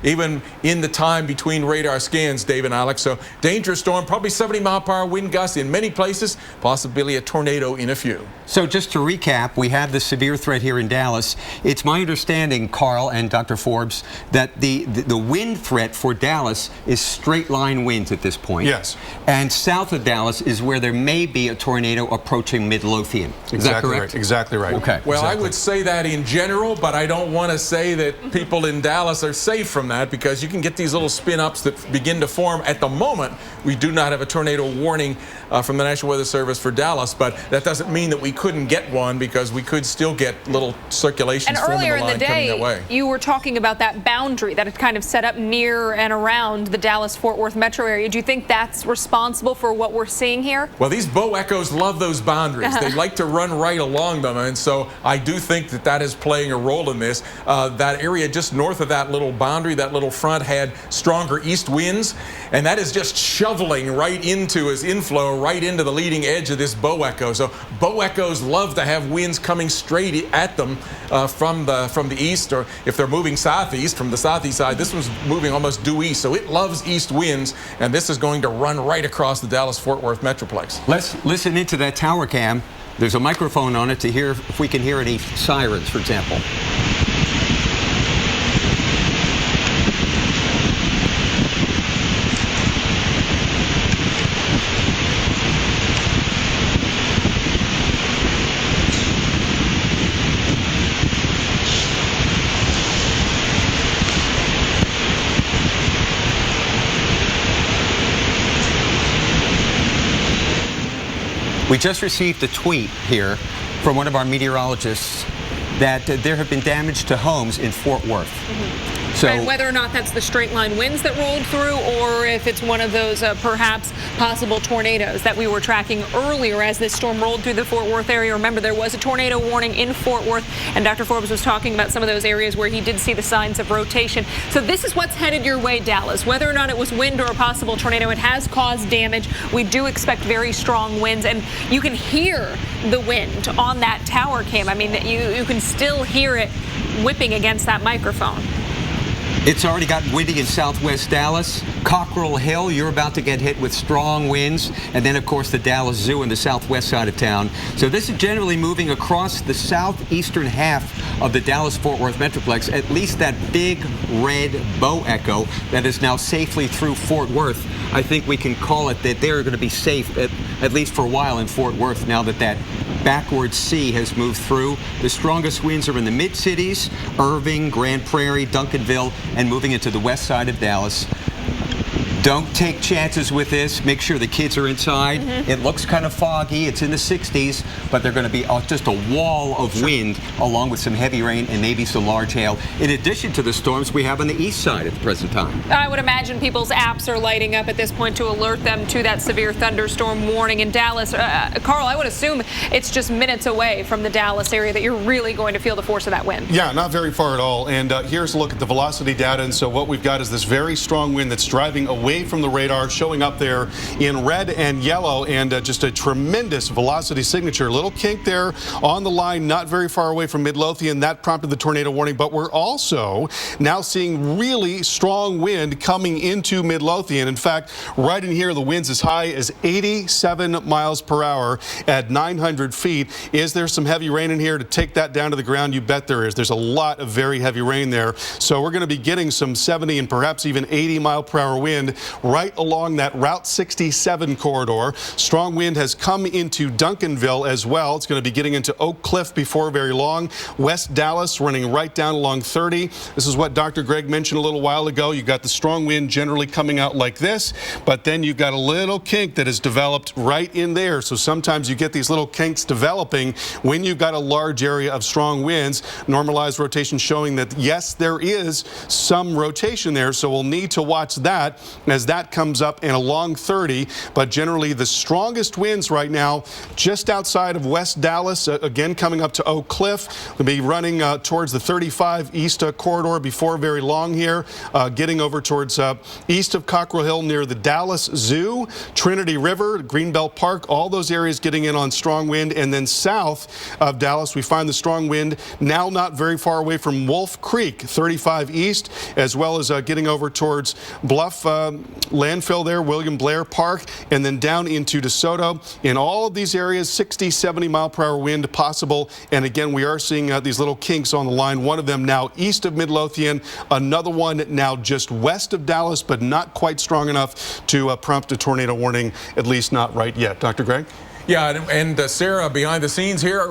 even in the time between radar scans, Dave and Alex. So dangerous storm, probably 70-mile-per-hour wind gusts in many places, possibly a tornado in a few.
So just to recap, we have the severe threat here in Dallas. It's my understanding, Carl and Dr. Forbes, that the wind threat for Dallas is straight line winds at this point.
Yes.
And south of Dallas is where there may be a tornado approaching Midlothian. Is that correct?
Right. Exactly right.
Okay.
Well,
exactly.
I would say that in general, but I don't want to say that people in Dallas are safe from that, because you can get these little spin-ups that begin to form. At the moment, we do not have a tornado warning from the National Weather Service for Dallas, but that doesn't mean that we couldn't get one, because we could still get little circulations
and
forming
earlier
the line
in the
coming that
day,
way.
you were talking about that boundary that had kind of set up near and around the Dallas-Fort Worth metro area. Do you think that's responsible for what we're seeing here?
Well, these bow echoes love those boundaries. They like to run right along them, and so I do think that that is playing a role in this. That area just north of that little boundary, that little front, had stronger east winds, and that is just shoveling right into as inflow, right into the leading edge of this bow echo. So bow echoes love to have winds coming straight at them from the east, or if they're moving southeast, from the southeast side. This one's moving almost due east, so it loves east winds, and this is going to run right across the Dallas-Fort Worth metroplex.
Let's listen into that tower cam. There's a microphone on it to hear if we can hear any sirens, for example. We just received a tweet here from one of our meteorologists that there have been damage to homes in Fort Worth. So,
and whether or not that's the straight line winds that rolled through, or if it's one of those perhaps possible tornadoes that we were tracking earlier as this storm rolled through the Fort Worth area. Remember, there was a tornado warning in Fort Worth, and Dr. Forbes was talking about some of those areas where he did see the signs of rotation. So this is what's headed your way, Dallas. Whether or not it was wind or a possible tornado, it has caused damage. We do expect very strong winds, and you can hear the wind on that tower cam. I mean, you can still hear it whipping against that microphone.
it's already got windy in southwest Dallas. Cockrell Hill, you're about to get hit with strong winds. And then, of course, the Dallas Zoo in the southwest side of town. So this is generally moving across the southeastern half of the Dallas-Fort Worth Metroplex, at least that big red bow echo that is now safely through Fort Worth. I think we can call it that they're going to be safe, at least for a while, in Fort Worth now that that backward sea has moved through. The strongest winds are in the mid-cities, Irving, Grand Prairie, Duncanville, and moving into the west side of Dallas. Don't take chances with this. Make sure the kids are inside. It looks kind of foggy. It's in the 60s, but they're going to be just a wall of wind along with some heavy rain and maybe some large hail, in addition to the storms we have on the east side at the present time.
I would imagine people's apps are lighting up at this point to alert them to that severe thunderstorm warning in Dallas. Carl, I would assume it's just minutes away from the Dallas area that you're really going to feel the force of that wind.
Yeah, not very far at all. And here's a look at the velocity data. And so what we've got is this very strong wind that's driving away from the radar, showing up there in red and yellow, and just a tremendous velocity signature. Little kink there on the line, not very far away from Midlothian. That prompted the tornado warning. But we're also now seeing really strong wind coming into Midlothian. In fact, right in here, the winds as high as 87 miles per hour at 900 feet. Is there some heavy rain in here to take that down to the ground? You bet there is. There's a lot of very heavy rain there. So we're going to be getting some 70 and perhaps even 80 mile per hour wind right along that Route 67 corridor. Strong wind has come into Duncanville as well. It's going to be getting into Oak Cliff before very long. West Dallas running right down along 30. This is what Dr. Greg mentioned a little while ago. You've got the strong wind generally coming out like this, but then you've got a little kink that is developed right in there. So sometimes you get these little kinks developing when you've got a large area of strong winds. Normalized rotation showing that, yes, there is some rotation there, so we'll need to watch that as that comes up and along 30. But generally the strongest winds right now just outside of West Dallas, again coming up to Oak Cliff. We'll be running towards the 35 east corridor before very long here, getting over towards east of Cockrell Hill near the Dallas Zoo, Trinity River, Greenbelt Park, all those areas getting in on strong wind. And then south of Dallas, we find the strong wind now not very far away from Wolf Creek, 35 east, as well as getting over towards Bluff landfill there, William Blair Park, and then down into DeSoto. In all of these areas, 60, 70 mile per hour wind possible. And again, we are seeing these little kinks on the line. One of them now east of Midlothian, another one now just west of Dallas, but not quite strong enough to prompt a tornado warning, at least not right yet. Dr. Greg?
Yeah, and Sarah behind the scenes here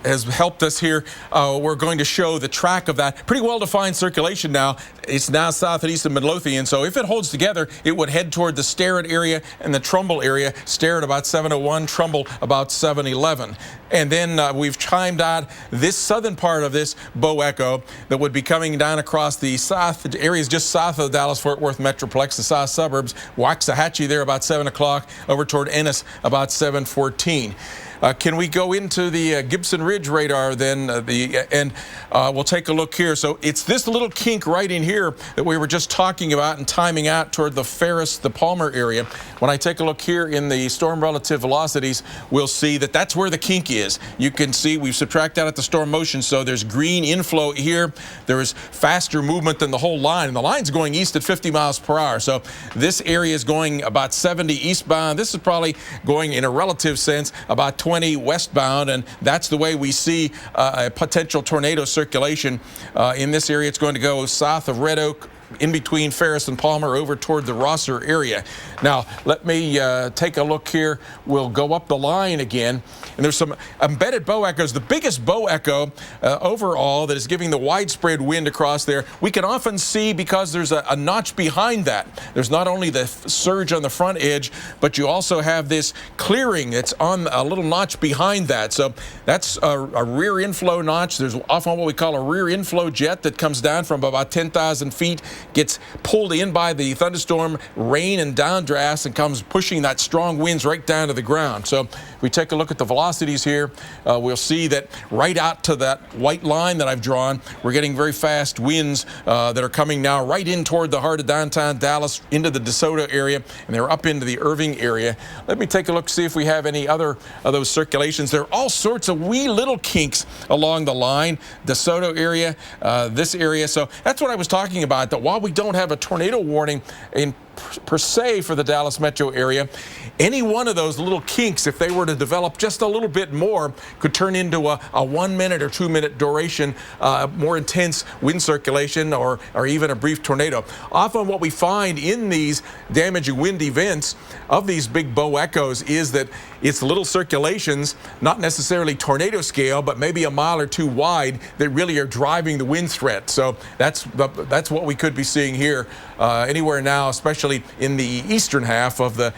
has helped us here. We're going to show the track of that pretty well-defined circulation now. It's now south and east of Midlothian, so if it holds together, it would head toward the Sterrett area and the Trumbull area. Sterrett about 701, Trumbull about 711. And then we've chimed out this southern part of this bow echo that would be coming down across the south areas just south of the Dallas-Fort Worth Metroplex, the south suburbs. Waxahachie there about 7 o'clock, over toward Ennis about 7:14. Can we go into the Gibson Ridge radar then? We'll take a look here. So it's this little kink right in here that we were just talking about and timing out toward the Ferris, the Palmer area. When I take a look here in the storm relative velocities, we'll see that that's where the kink is. You can see we've subtracted out the storm motion, so there's green inflow here. There is faster movement than the whole line, and the line's going east at 50 miles per hour. So this area is going about 70 eastbound. This is probably going in a relative sense about 20 westbound, and that's the way we see a potential tornado circulation in this area. It's going to go south of Red Oak, in between Ferris and Palmer, over toward the Rosser area. Now, let me take a look here. We'll go up the line again, and there's some embedded bow echoes. The biggest bow echo overall that is giving the widespread wind across there, we can often see because there's a notch behind that. There's not only the surge on the front edge, but you also have this clearing that's on a little notch behind that. So that's a rear inflow notch. There's often what we call a rear inflow jet that comes down from about 10,000 feet, gets pulled in by the thunderstorm, rain and downdrafts, and comes pushing that strong winds right down to the ground. So if we take a look at the velocities here, we'll see that right out to that white line that I've drawn, we're getting very fast winds that are coming now right in toward the heart of downtown Dallas, into the DeSoto area, and they're up into the Irving area. Let me take a look, see if we have any other of those circulations. There are all sorts of wee little kinks along the line, DeSoto area, this area. So that's what I was talking about, that while we don't have a tornado warning per se for the Dallas metro area, any one of those little kinks, if they were to develop just a little bit more, could turn into a 1 minute or 2 minute duration, more intense wind circulation, or even a brief tornado. Often what we find in these damaging wind events of these big bow echoes is that it's little circulations, not necessarily tornado scale, but maybe a mile or two wide, that really are driving the wind threat. So that's what we could be seeing here anywhere now, especially in the eastern half of the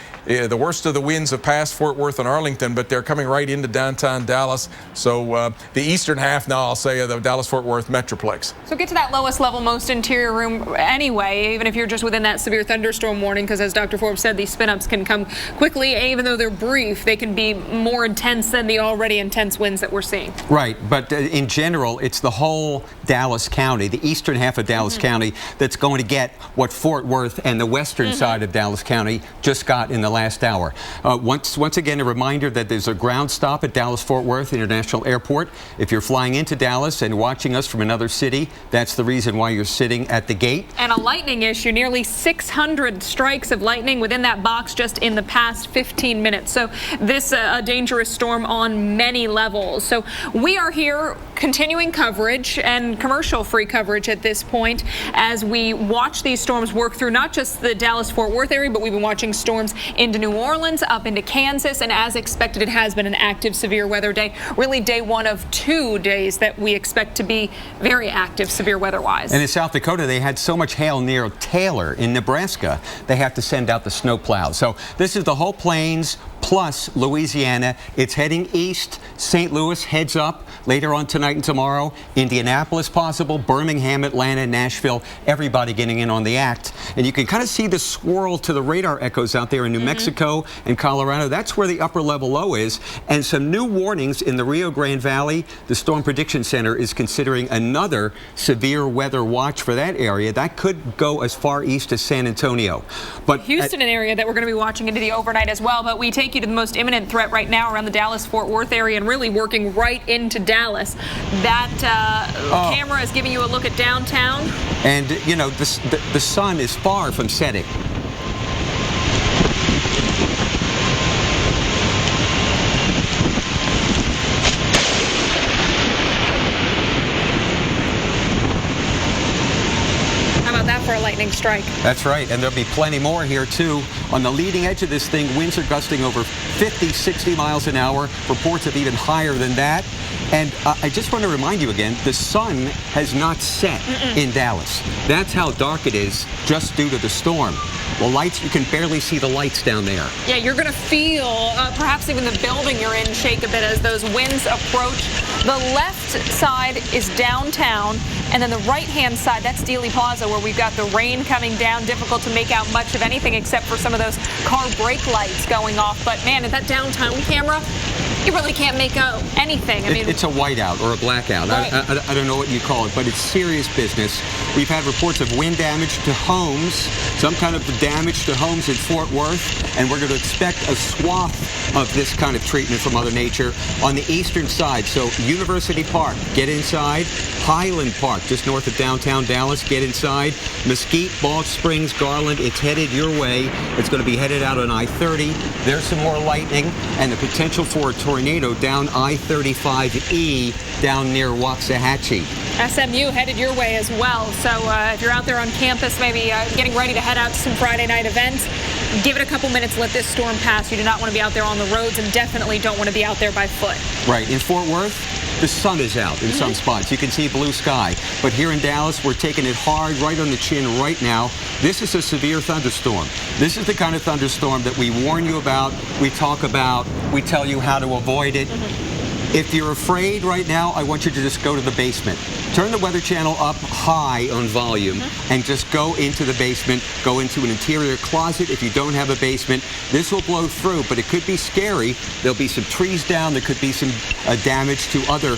worst of the winds have passed Fort Worth and Arlington, but they're coming right into downtown Dallas. So the eastern half now, I'll say, of the Dallas-Fort Worth Metroplex.
So get to that lowest level, most interior room anyway, even if you're just within that severe thunderstorm warning, because as Dr. Forbes said, these spin-ups can come quickly. Even though they're brief, they can be more intense than the already intense winds that we're seeing.
Right, but in general, it's the whole Dallas County, the eastern half of Dallas County, that's going to get what Fort Worth and the western side of Dallas County just got in the last hour. Once again, a reminder that there's a ground stop at Dallas-Fort Worth International Airport. If you're flying into Dallas and watching us from another city, that's the reason why you're sitting at the gate.
And a lightning issue, nearly 600 strikes of lightning within that box just in the past 15 minutes. So this a dangerous storm on many levels. So we are here continuing coverage and commercial-free coverage at this point as we watch these storms work through not just the Dallas-Fort Worth area, but we've been watching storms into New Orleans, up into Kansas, and as expected, it has been an active severe weather day. Really day one of 2 days that we expect to be very active severe weather-wise.
And in South Dakota, they had so much hail near Taylor in Nebraska, they have to send out the snow plows. So this is the whole plains plus Louisiana. It's heading east. St. Louis heads up later on tonight and tomorrow. Indianapolis possible, Birmingham, Atlanta, Nashville, everybody getting in on the act. And you can kind of see the swirl to the radar echoes out there in New Mexico and Colorado. That's where the upper level low is. And some new warnings in the Rio Grande Valley. The Storm Prediction Center is considering another severe weather watch for that area. That could go as far east as San Antonio. But
Houston, an area that we're going to be watching into the overnight as well. But we take you to the most imminent threat right now around the Dallas-Fort Worth area and really working right into Dallas. That camera is giving you a look at downtown.
And, you know, the sun is far from setting.
For a lightning strike.
That's right, and there'll be plenty more here too. On the leading edge of this thing, winds are gusting over 50, 60 miles an hour. Reports of even higher than that. And I just want to remind you again, the sun has not set in Dallas. That's how dark it is just due to the storm. Well, lights, you can barely see the lights down there.
Yeah, you're going to feel perhaps even the building you're in shake a bit as those winds approach. The left side is downtown, and then the right-hand side, that's Dealey Plaza, where we've got the rain coming down. Difficult to make out much of anything except for some of those car brake lights going off. But, man, at that downtown camera, you really can't make out anything. I mean,
it's a whiteout or a blackout.
Right.
I don't know what you call it, but it's serious business. We've had reports of wind damage to homes, some kind of damage to homes in Fort Worth, and we're going to expect a swath of this kind of treatment from Mother Nature on the eastern side. So University Park, get inside. Highland Park, just north of downtown Dallas, get inside. Mesquite, Balch Springs, Garland, it's headed your way. It's going to be headed out on I-30. There's some more lightning and the potential for a tornado down I-35E down near Waxahachie.
SMU headed your way as well. So if you're out there on campus, maybe getting ready to head out to some Friday night events, give it a couple minutes, let this storm pass. You do not want to be out there on the roads and definitely don't want to be out there by foot.
Right. In Fort Worth, the sun is out in some spots. You can see blue sky. But here in Dallas, we're taking it hard right on the chin right now. This is a severe thunderstorm. This is the kind of thunderstorm that we warn you about, we talk about, we tell you how to avoid it. If you're afraid right now, I want you to just go to the basement. Turn the Weather Channel up high on volume and just go into the basement. Go into an interior closet if you don't have a basement. This will blow through, but it could be scary. There'll be some trees down. There could be some damage to other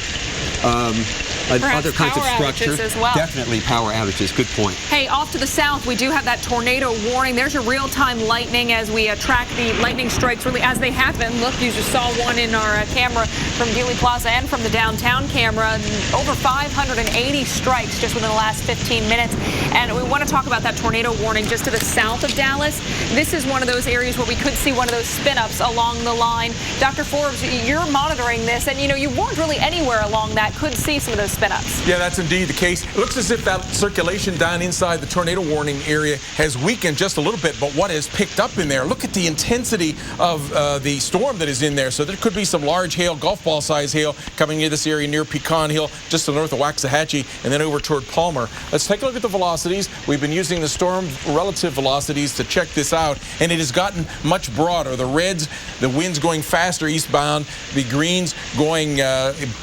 kinds of structures
as well.
Definitely power outages. Good point.
Hey, off to the south, we do have that tornado warning. There's your real-time lightning as we track the lightning strikes really as they happen. Look, you just saw one in our camera from Dealey Plaza and from the downtown camera. Over 580 strikes just within the last 15 minutes. And we want to talk about that tornado warning just to the south of Dallas. This is one of those areas where we could see one of those spin-ups along the line. Dr. Forbes, you're monitoring this, and you weren't really anywhere along that. Could see some of those spin-ups.
Yeah, that's indeed the case. It looks as if that circulation down inside the tornado warning area has weakened just a little bit, but what has picked up in there, look at the intensity of the storm that is in there. So there could be some large hail, golf ball size hail coming into this area near Pecan Hill, just to the north of Waxahachie, and then over toward Palmer. Let's take a look at the velocities. We've been using the storm relative velocities to check this out, and it has gotten much broader. The reds, the winds going faster eastbound, the greens going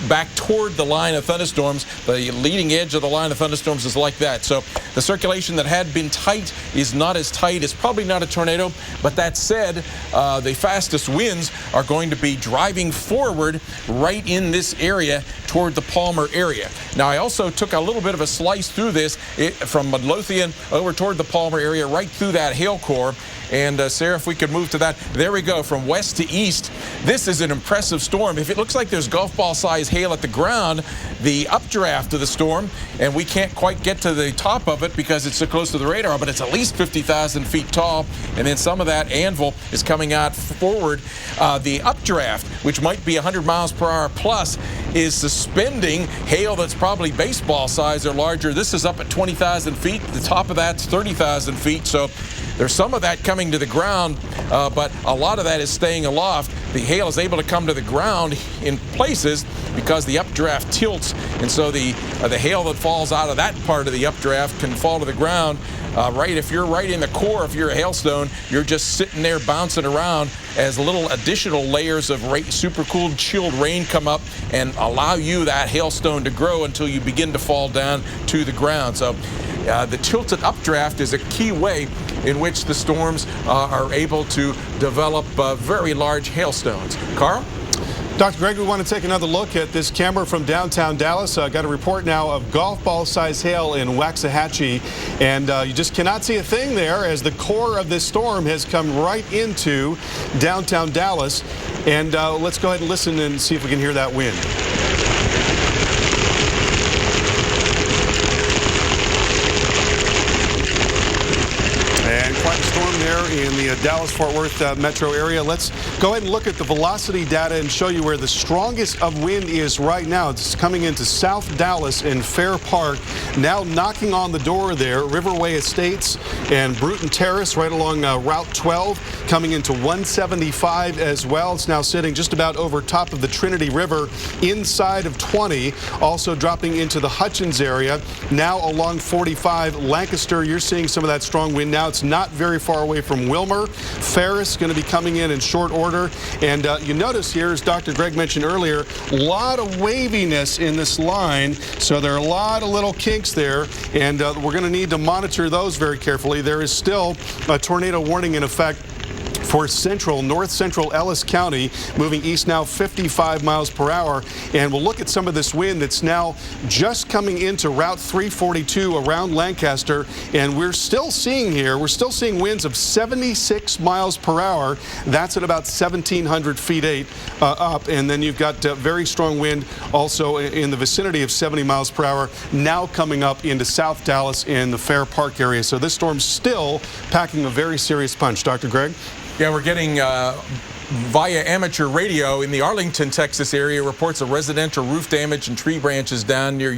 back toward the line of thunderstorms. The leading edge of the line of thunderstorms is like that. So the circulation that had been tight is not as tight. It's probably not a tornado, but that said, the fastest winds are going to be driving forward right in this area toward the Palmer area. Now, I also took a little bit of a slice through this from Midlothian over toward the Palmer area, right through that hail core. And Sarah, if we could move to that. There we go, from west to east. This is an impressive storm. If it looks like there's golf ball size hail at the ground, the updraft of the storm, and we can't quite get to the top of it because it's so close to the radar, but it's at least 50,000 feet tall. And then some of that anvil is coming out forward. The updraft, which might be 100 miles per hour plus, is suspending hail that's probably baseball size or larger. This is up at 20,000 feet. The top of that's 30,000 feet. So there's some of that coming to the ground, but a lot of that is staying aloft. the hail is able to come to the ground in places because the updraft tilts, and so the hail that falls out of that part of the updraft can fall to the ground. If you're right in the core of your hailstone, you're just sitting there bouncing around as little additional layers of supercooled, chilled rain come up and allow you, that hailstone, to grow until you begin to fall down to the ground. So the tilted updraft is a key way in which the storms are able to develop very large hailstones. Carl?
Dr. Greg, we want to take another look at this camera from downtown Dallas. Got a report now of golf ball size hail in Waxahachie, and you just cannot see a thing there as the core of this storm has come right into downtown Dallas. And let's go ahead and listen and see if we can hear that wind. And quite a storm there in the Dallas-Fort Worth metro area. Let's go ahead and look at the velocity data and show you where the strongest of wind is right now. It's coming into South Dallas and Fair Park. Now knocking on the door there, Riverway Estates and Bruton Terrace right along Route 12, coming into 175 as well. It's now sitting just about over top of the Trinity River inside of 20. Also dropping into the Hutchins area. Now along 45 Lancaster, you're seeing some of that strong wind now. It's not very far away from Wilmer. Ferris going to be coming in short order. And you notice here, as Dr. Greg mentioned earlier, a lot of waviness in this line. So there are a lot of little kinks there. And we're going to need to monitor those very carefully. There is still a tornado warning in effect for north central Ellis County, moving east now 55 miles per hour. And we'll look at some of this wind that's now just coming into Route 342 around Lancaster. And we're still seeing winds of 76 miles per hour. That's at about 1,700 feet up. And then you've got very strong wind also in the vicinity of 70 miles per hour now coming up into South Dallas in the Fair Park area. So this storm's still packing a very serious punch. Dr. Greg?
Yeah, we're getting via amateur radio in the Arlington, Texas area reports of residential roof damage and tree branches down near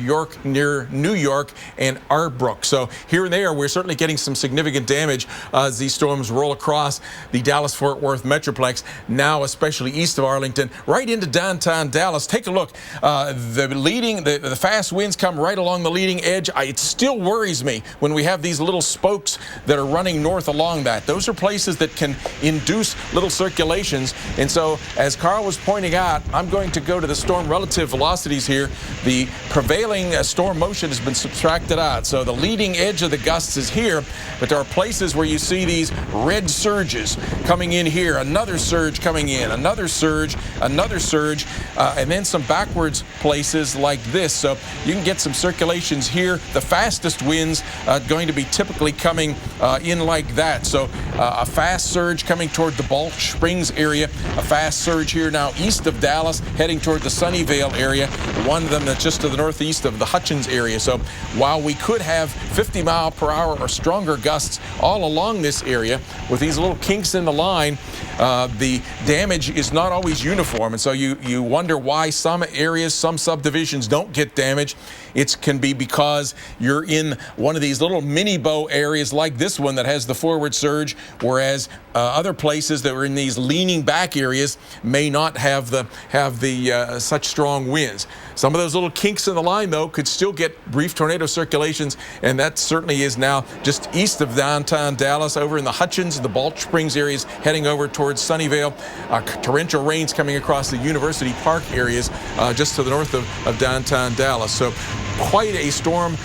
New York and Arbrook. So here and there, we're certainly getting some significant damage as these storms roll across the Dallas-Fort Worth metroplex, now especially east of Arlington, right into downtown Dallas. Take a look. The fast winds come right along the leading edge. It still worries me when we have these little spokes that are running north along that. Those are places that can induce little circulation. And so, as Carl was pointing out, I'm going to go to the storm relative velocities here. The prevailing storm motion has been subtracted out. So the leading edge of the gusts is here, but there are places where you see these red surges coming in here, another surge coming in, another surge, and then some backwards places like this. So you can get some circulations here. The fastest winds going to be typically coming in like that. So a fast surge coming toward the Balch Springs area, a fast surge here now east of Dallas, heading toward the Sunnyvale area, one of them that's just to the northeast of the Hutchins area. So while we could have 50 mile per hour or stronger gusts all along this area, with these little kinks in the line, the damage is not always uniform. And so you wonder why some areas, some subdivisions don't get damaged. It can be because you're in one of these little mini bow areas like this one that has the forward surge, whereas other places that are in these leaning back areas may not have such strong winds. Some of those little kinks in the line, though, could still get brief tornado circulations, and that certainly is now just east of downtown Dallas, over in the Hutchins, the Balch Springs areas, heading over towards Sunnyvale. Torrential rains coming across the University Park areas just to the north of downtown Dallas. So quite a storm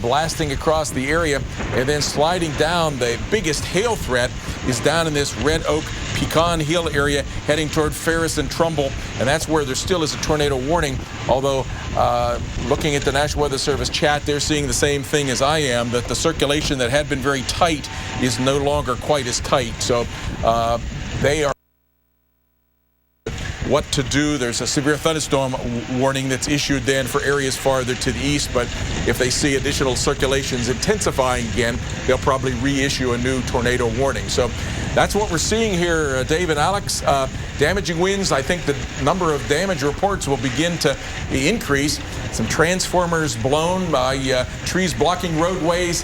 blasting across the area, and then sliding down. The biggest hail threat is down in this Red Oak Pecan Hill area, heading toward Ferris and Trumbull, and that's where there still is a tornado warning. Although looking at the National Weather Service chat, they're seeing the same thing as I am, that the circulation that had been very tight is no longer quite as tight. So they are what to do. There's a severe thunderstorm warning that's issued then for areas farther to the east, but if they see additional circulations intensifying again, they'll probably reissue a new tornado warning. So that's what we're seeing here, Dave and Alex. Damaging winds. I think the number of damage reports will begin to increase. Some transformers blown by trees blocking roadways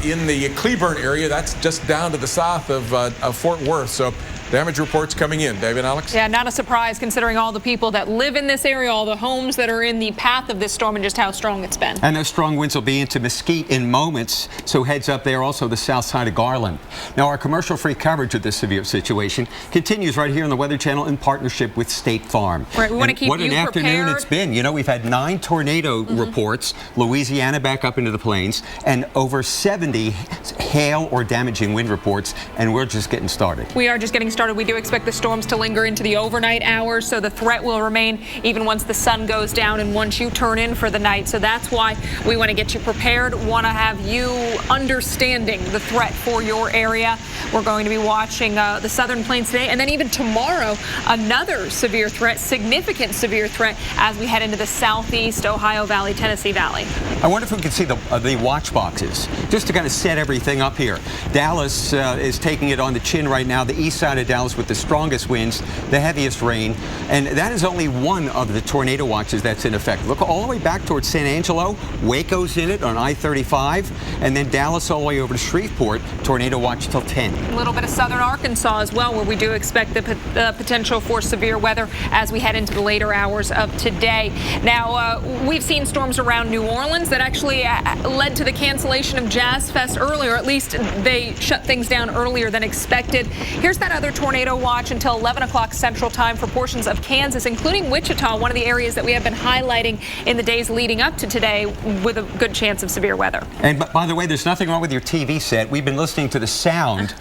in the Cleburne area. That's just down to the south of Fort Worth. So damage reports coming in. David, Alex?
Yeah, not a surprise considering all the people that live in this area, all the homes that are in the path of this storm, and just how strong it's been.
And those strong winds will be into Mesquite in moments, so heads up there, also the south side of Garland. Now, our commercial-free coverage of this severe situation continues right here on the Weather Channel in partnership with State Farm.
Right, we want to keep
what
you
an afternoon
prepared.
it's been. You know, we've had 9 tornado reports, Louisiana back up into the plains, and over 70 hail or damaging wind reports, and we're just getting started.
We are just getting started. We do expect the storms to linger into the overnight hours, so the threat will remain even once the sun goes down and once you turn in for the night. So that's why we want to get you prepared, want to have you understanding the threat for your area. We're going to be watching the southern plains today, and then even tomorrow, another severe threat, significant severe threat as we head into the southeast Ohio Valley, Tennessee Valley.
I wonder if we can see the watch boxes, just to kind of set everything up here. Dallas is taking it on the chin right now, the east side of Dallas with the strongest winds, the heaviest rain, and that is only one of the tornado watches that's in effect. Look all the way back towards San Angelo, Waco's in it on I-35, and then Dallas all the way over to Shreveport, tornado watch till 10.
A little bit of southern Arkansas as well, where we do expect the potential for severe weather as we head into the later hours of today. Now, we've seen storms around New Orleans that actually led to the cancellation of Jazz Fest earlier. At least they shut things down earlier than expected. Here's that other tornado watch until 11 o'clock Central Time for portions of Kansas, including Wichita, one of the areas that we have been highlighting in the days leading up to today with a good chance of severe weather.
And by the way, there's nothing wrong with your TV set. We've been listening to the sound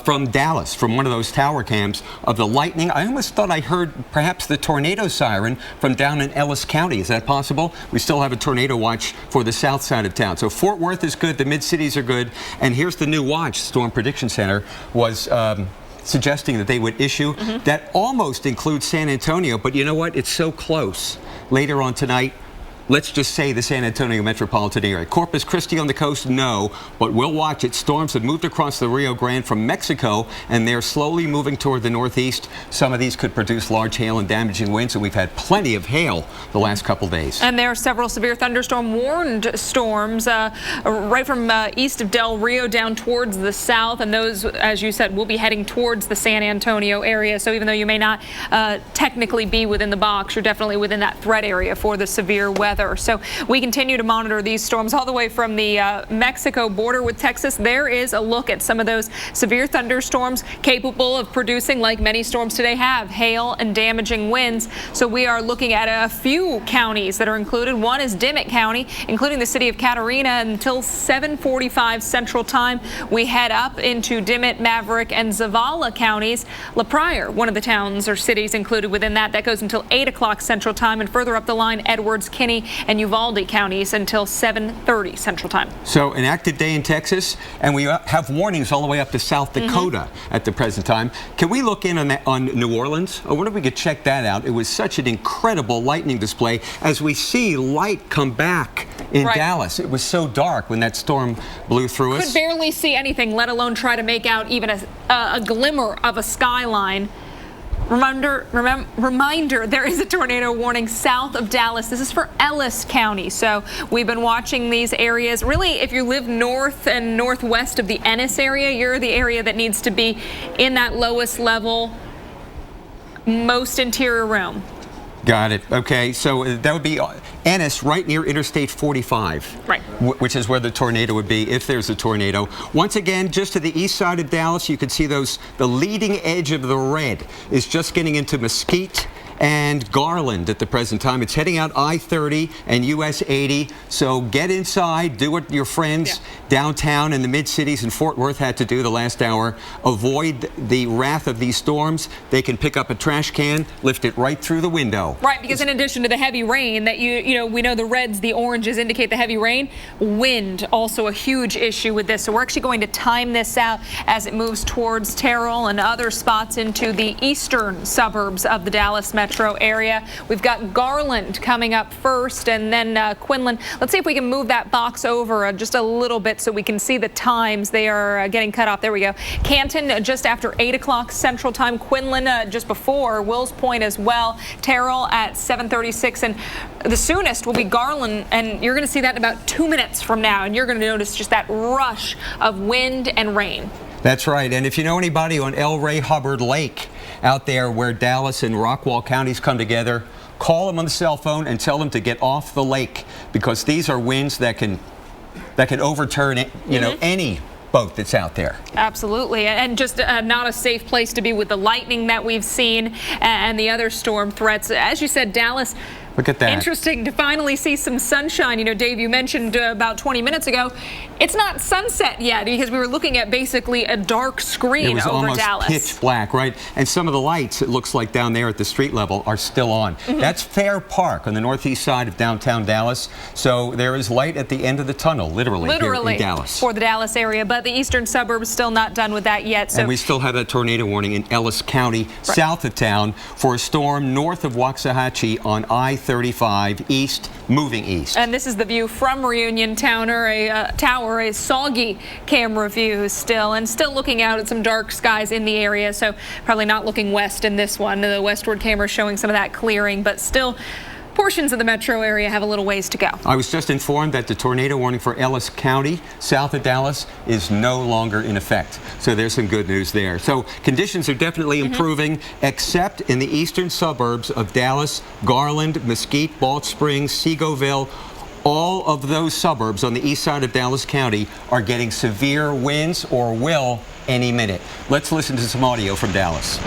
from Dallas, from one of those tower cams of the lightning. I almost thought I heard perhaps the tornado siren from down in Ellis County. Is that possible? We still have a tornado watch for the south side of town. So Fort Worth is good, the mid-cities are good, and here's the new watch Storm Prediction Center was suggesting that they would issue. That almost includes San Antonio, but you know what? It's so close. Later on tonight, let's just say the San Antonio metropolitan area. Corpus Christi on the coast, no, but we'll watch it. Storms have moved across the Rio Grande from Mexico, and they're slowly moving toward the northeast. Some of these could produce large hail and damaging winds, and we've had plenty of hail the last couple days.
And there are several severe thunderstorm warned storms right from east of Del Rio down towards the south, and those, as you said, will be heading towards the San Antonio area. So even though you may not technically be within the box, you're definitely within that threat area for the severe weather. So we continue to monitor these storms all the way from the Mexico border with Texas. There is a look at some of those severe thunderstorms capable of producing, like many storms today have, hail and damaging winds. So we are looking at a few counties that are included. One is Dimmitt County, including the city of Catarina. Until 7:45 Central Time, we head up into Dimmitt, Maverick, and Zavala counties. La Pryor, one of the towns or cities included within that. That goes until 8 o'clock Central Time, and further up the line, Edwards, Kinney, and Uvalde counties until 7:30 Central Time.
So an active day in Texas, and we have warnings all the way up to South Dakota at the present time. Can we look in on New Orleans? I wonder if we could check that out. It was such an incredible lightning display as we see light come back in Dallas. It was so dark when that storm blew through us.
Could barely see anything, let alone try to make out even a glimmer of a skyline. Reminder, there is a tornado warning south of Dallas. This is for Ellis County. So we've been watching these areas. Really, if you live north and northwest of the Ennis area, you're the area that needs to be in that lowest level, most interior realm.
Got it. Okay, so that would be Ennis, right near Interstate 45.
Right.
Which is where the tornado would be if there's a tornado. Once again, just to the east side of Dallas, you can see the leading edge of the red is just getting into Mesquite and Garland at the present time. It's heading out I-30 and US 80. So get inside, do what your friends downtown in the mid-cities and Fort Worth had to do the last hour. Avoid the wrath of these storms. They can pick up a trash can, lift it right through the window.
Right, because in addition to the heavy rain that we know the reds, the oranges indicate the heavy rain, wind also a huge issue with this. So we're actually going to time this out as it moves towards Terrell and other spots into the eastern suburbs of the Dallas metro area. We've got Garland coming up first, and then Quinlan. Let's see if we can move that box over just a little bit so we can see the times. They are getting cut off. There we go. Canton just after 8 o'clock Central Time. Quinlan just before. Wills Point as well. Terrell at 7:36, and the soonest will be Garland, and you're going to see that in about 2 minutes from now, and you're going to notice just that rush of wind and rain.
That's right. And if you know anybody on L. Ray Hubbard Lake out there where Dallas and Rockwall counties come together, call them on the cell phone and tell them to get off the lake, because these are winds that can overturn any boat that's out there.
Absolutely, and just not a safe place to be with the lightning that we've seen and the other storm threats. As you said, Dallas,
look at that.
Interesting to finally see some sunshine. You know, Dave, you mentioned about 20 minutes ago, it's not sunset yet because we were looking at basically a dark screen over Dallas.
It was almost pitch black, right? And some of the lights, it looks like down there at the street level, are still on. That's Fair Park on the northeast side of downtown Dallas. So there is light at the end of the tunnel, literally here in Dallas.
For the Dallas area, but the eastern suburbs still not done with that yet. So
and we still have that tornado warning in Ellis County, south of town, for a storm north of Waxahachie on I-35 east, moving east.
And this is the view from Reunion Tower, a soggy camera view still, and still looking out at some dark skies in the area. So probably not looking west in this one. The westward camera showing some of that clearing, but still portions of the metro area have a little ways to go.
I was just informed that the tornado warning for Ellis County, south of Dallas, is no longer in effect. So there's some good news there. So conditions are definitely improving, except in the eastern suburbs of Dallas, Garland, Mesquite, Balch Springs, Seagoville. All of those suburbs on the east side of Dallas County are getting severe winds or will any minute. Let's listen to some audio from Dallas.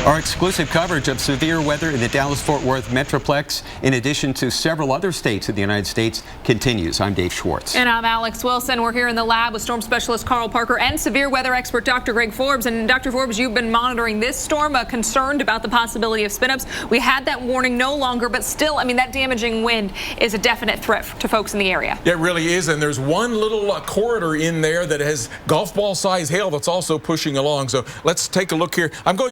Our exclusive coverage of severe weather in the Dallas-Fort Worth Metroplex, in addition to several other states of the United States, continues. I'm Dave Schwartz.
And I'm Alex Wilson. We're here in the lab with storm specialist Carl Parker and severe weather expert Dr. Greg Forbes. And Dr. Forbes, you've been monitoring this storm, concerned about the possibility of spin-ups. We had that warning no longer, but still, I mean, that damaging wind is a definite threat to folks in the area.
It really is, and there's one little corridor in there that has golf ball size hail that's also pushing along. So let's take a look here. I'm going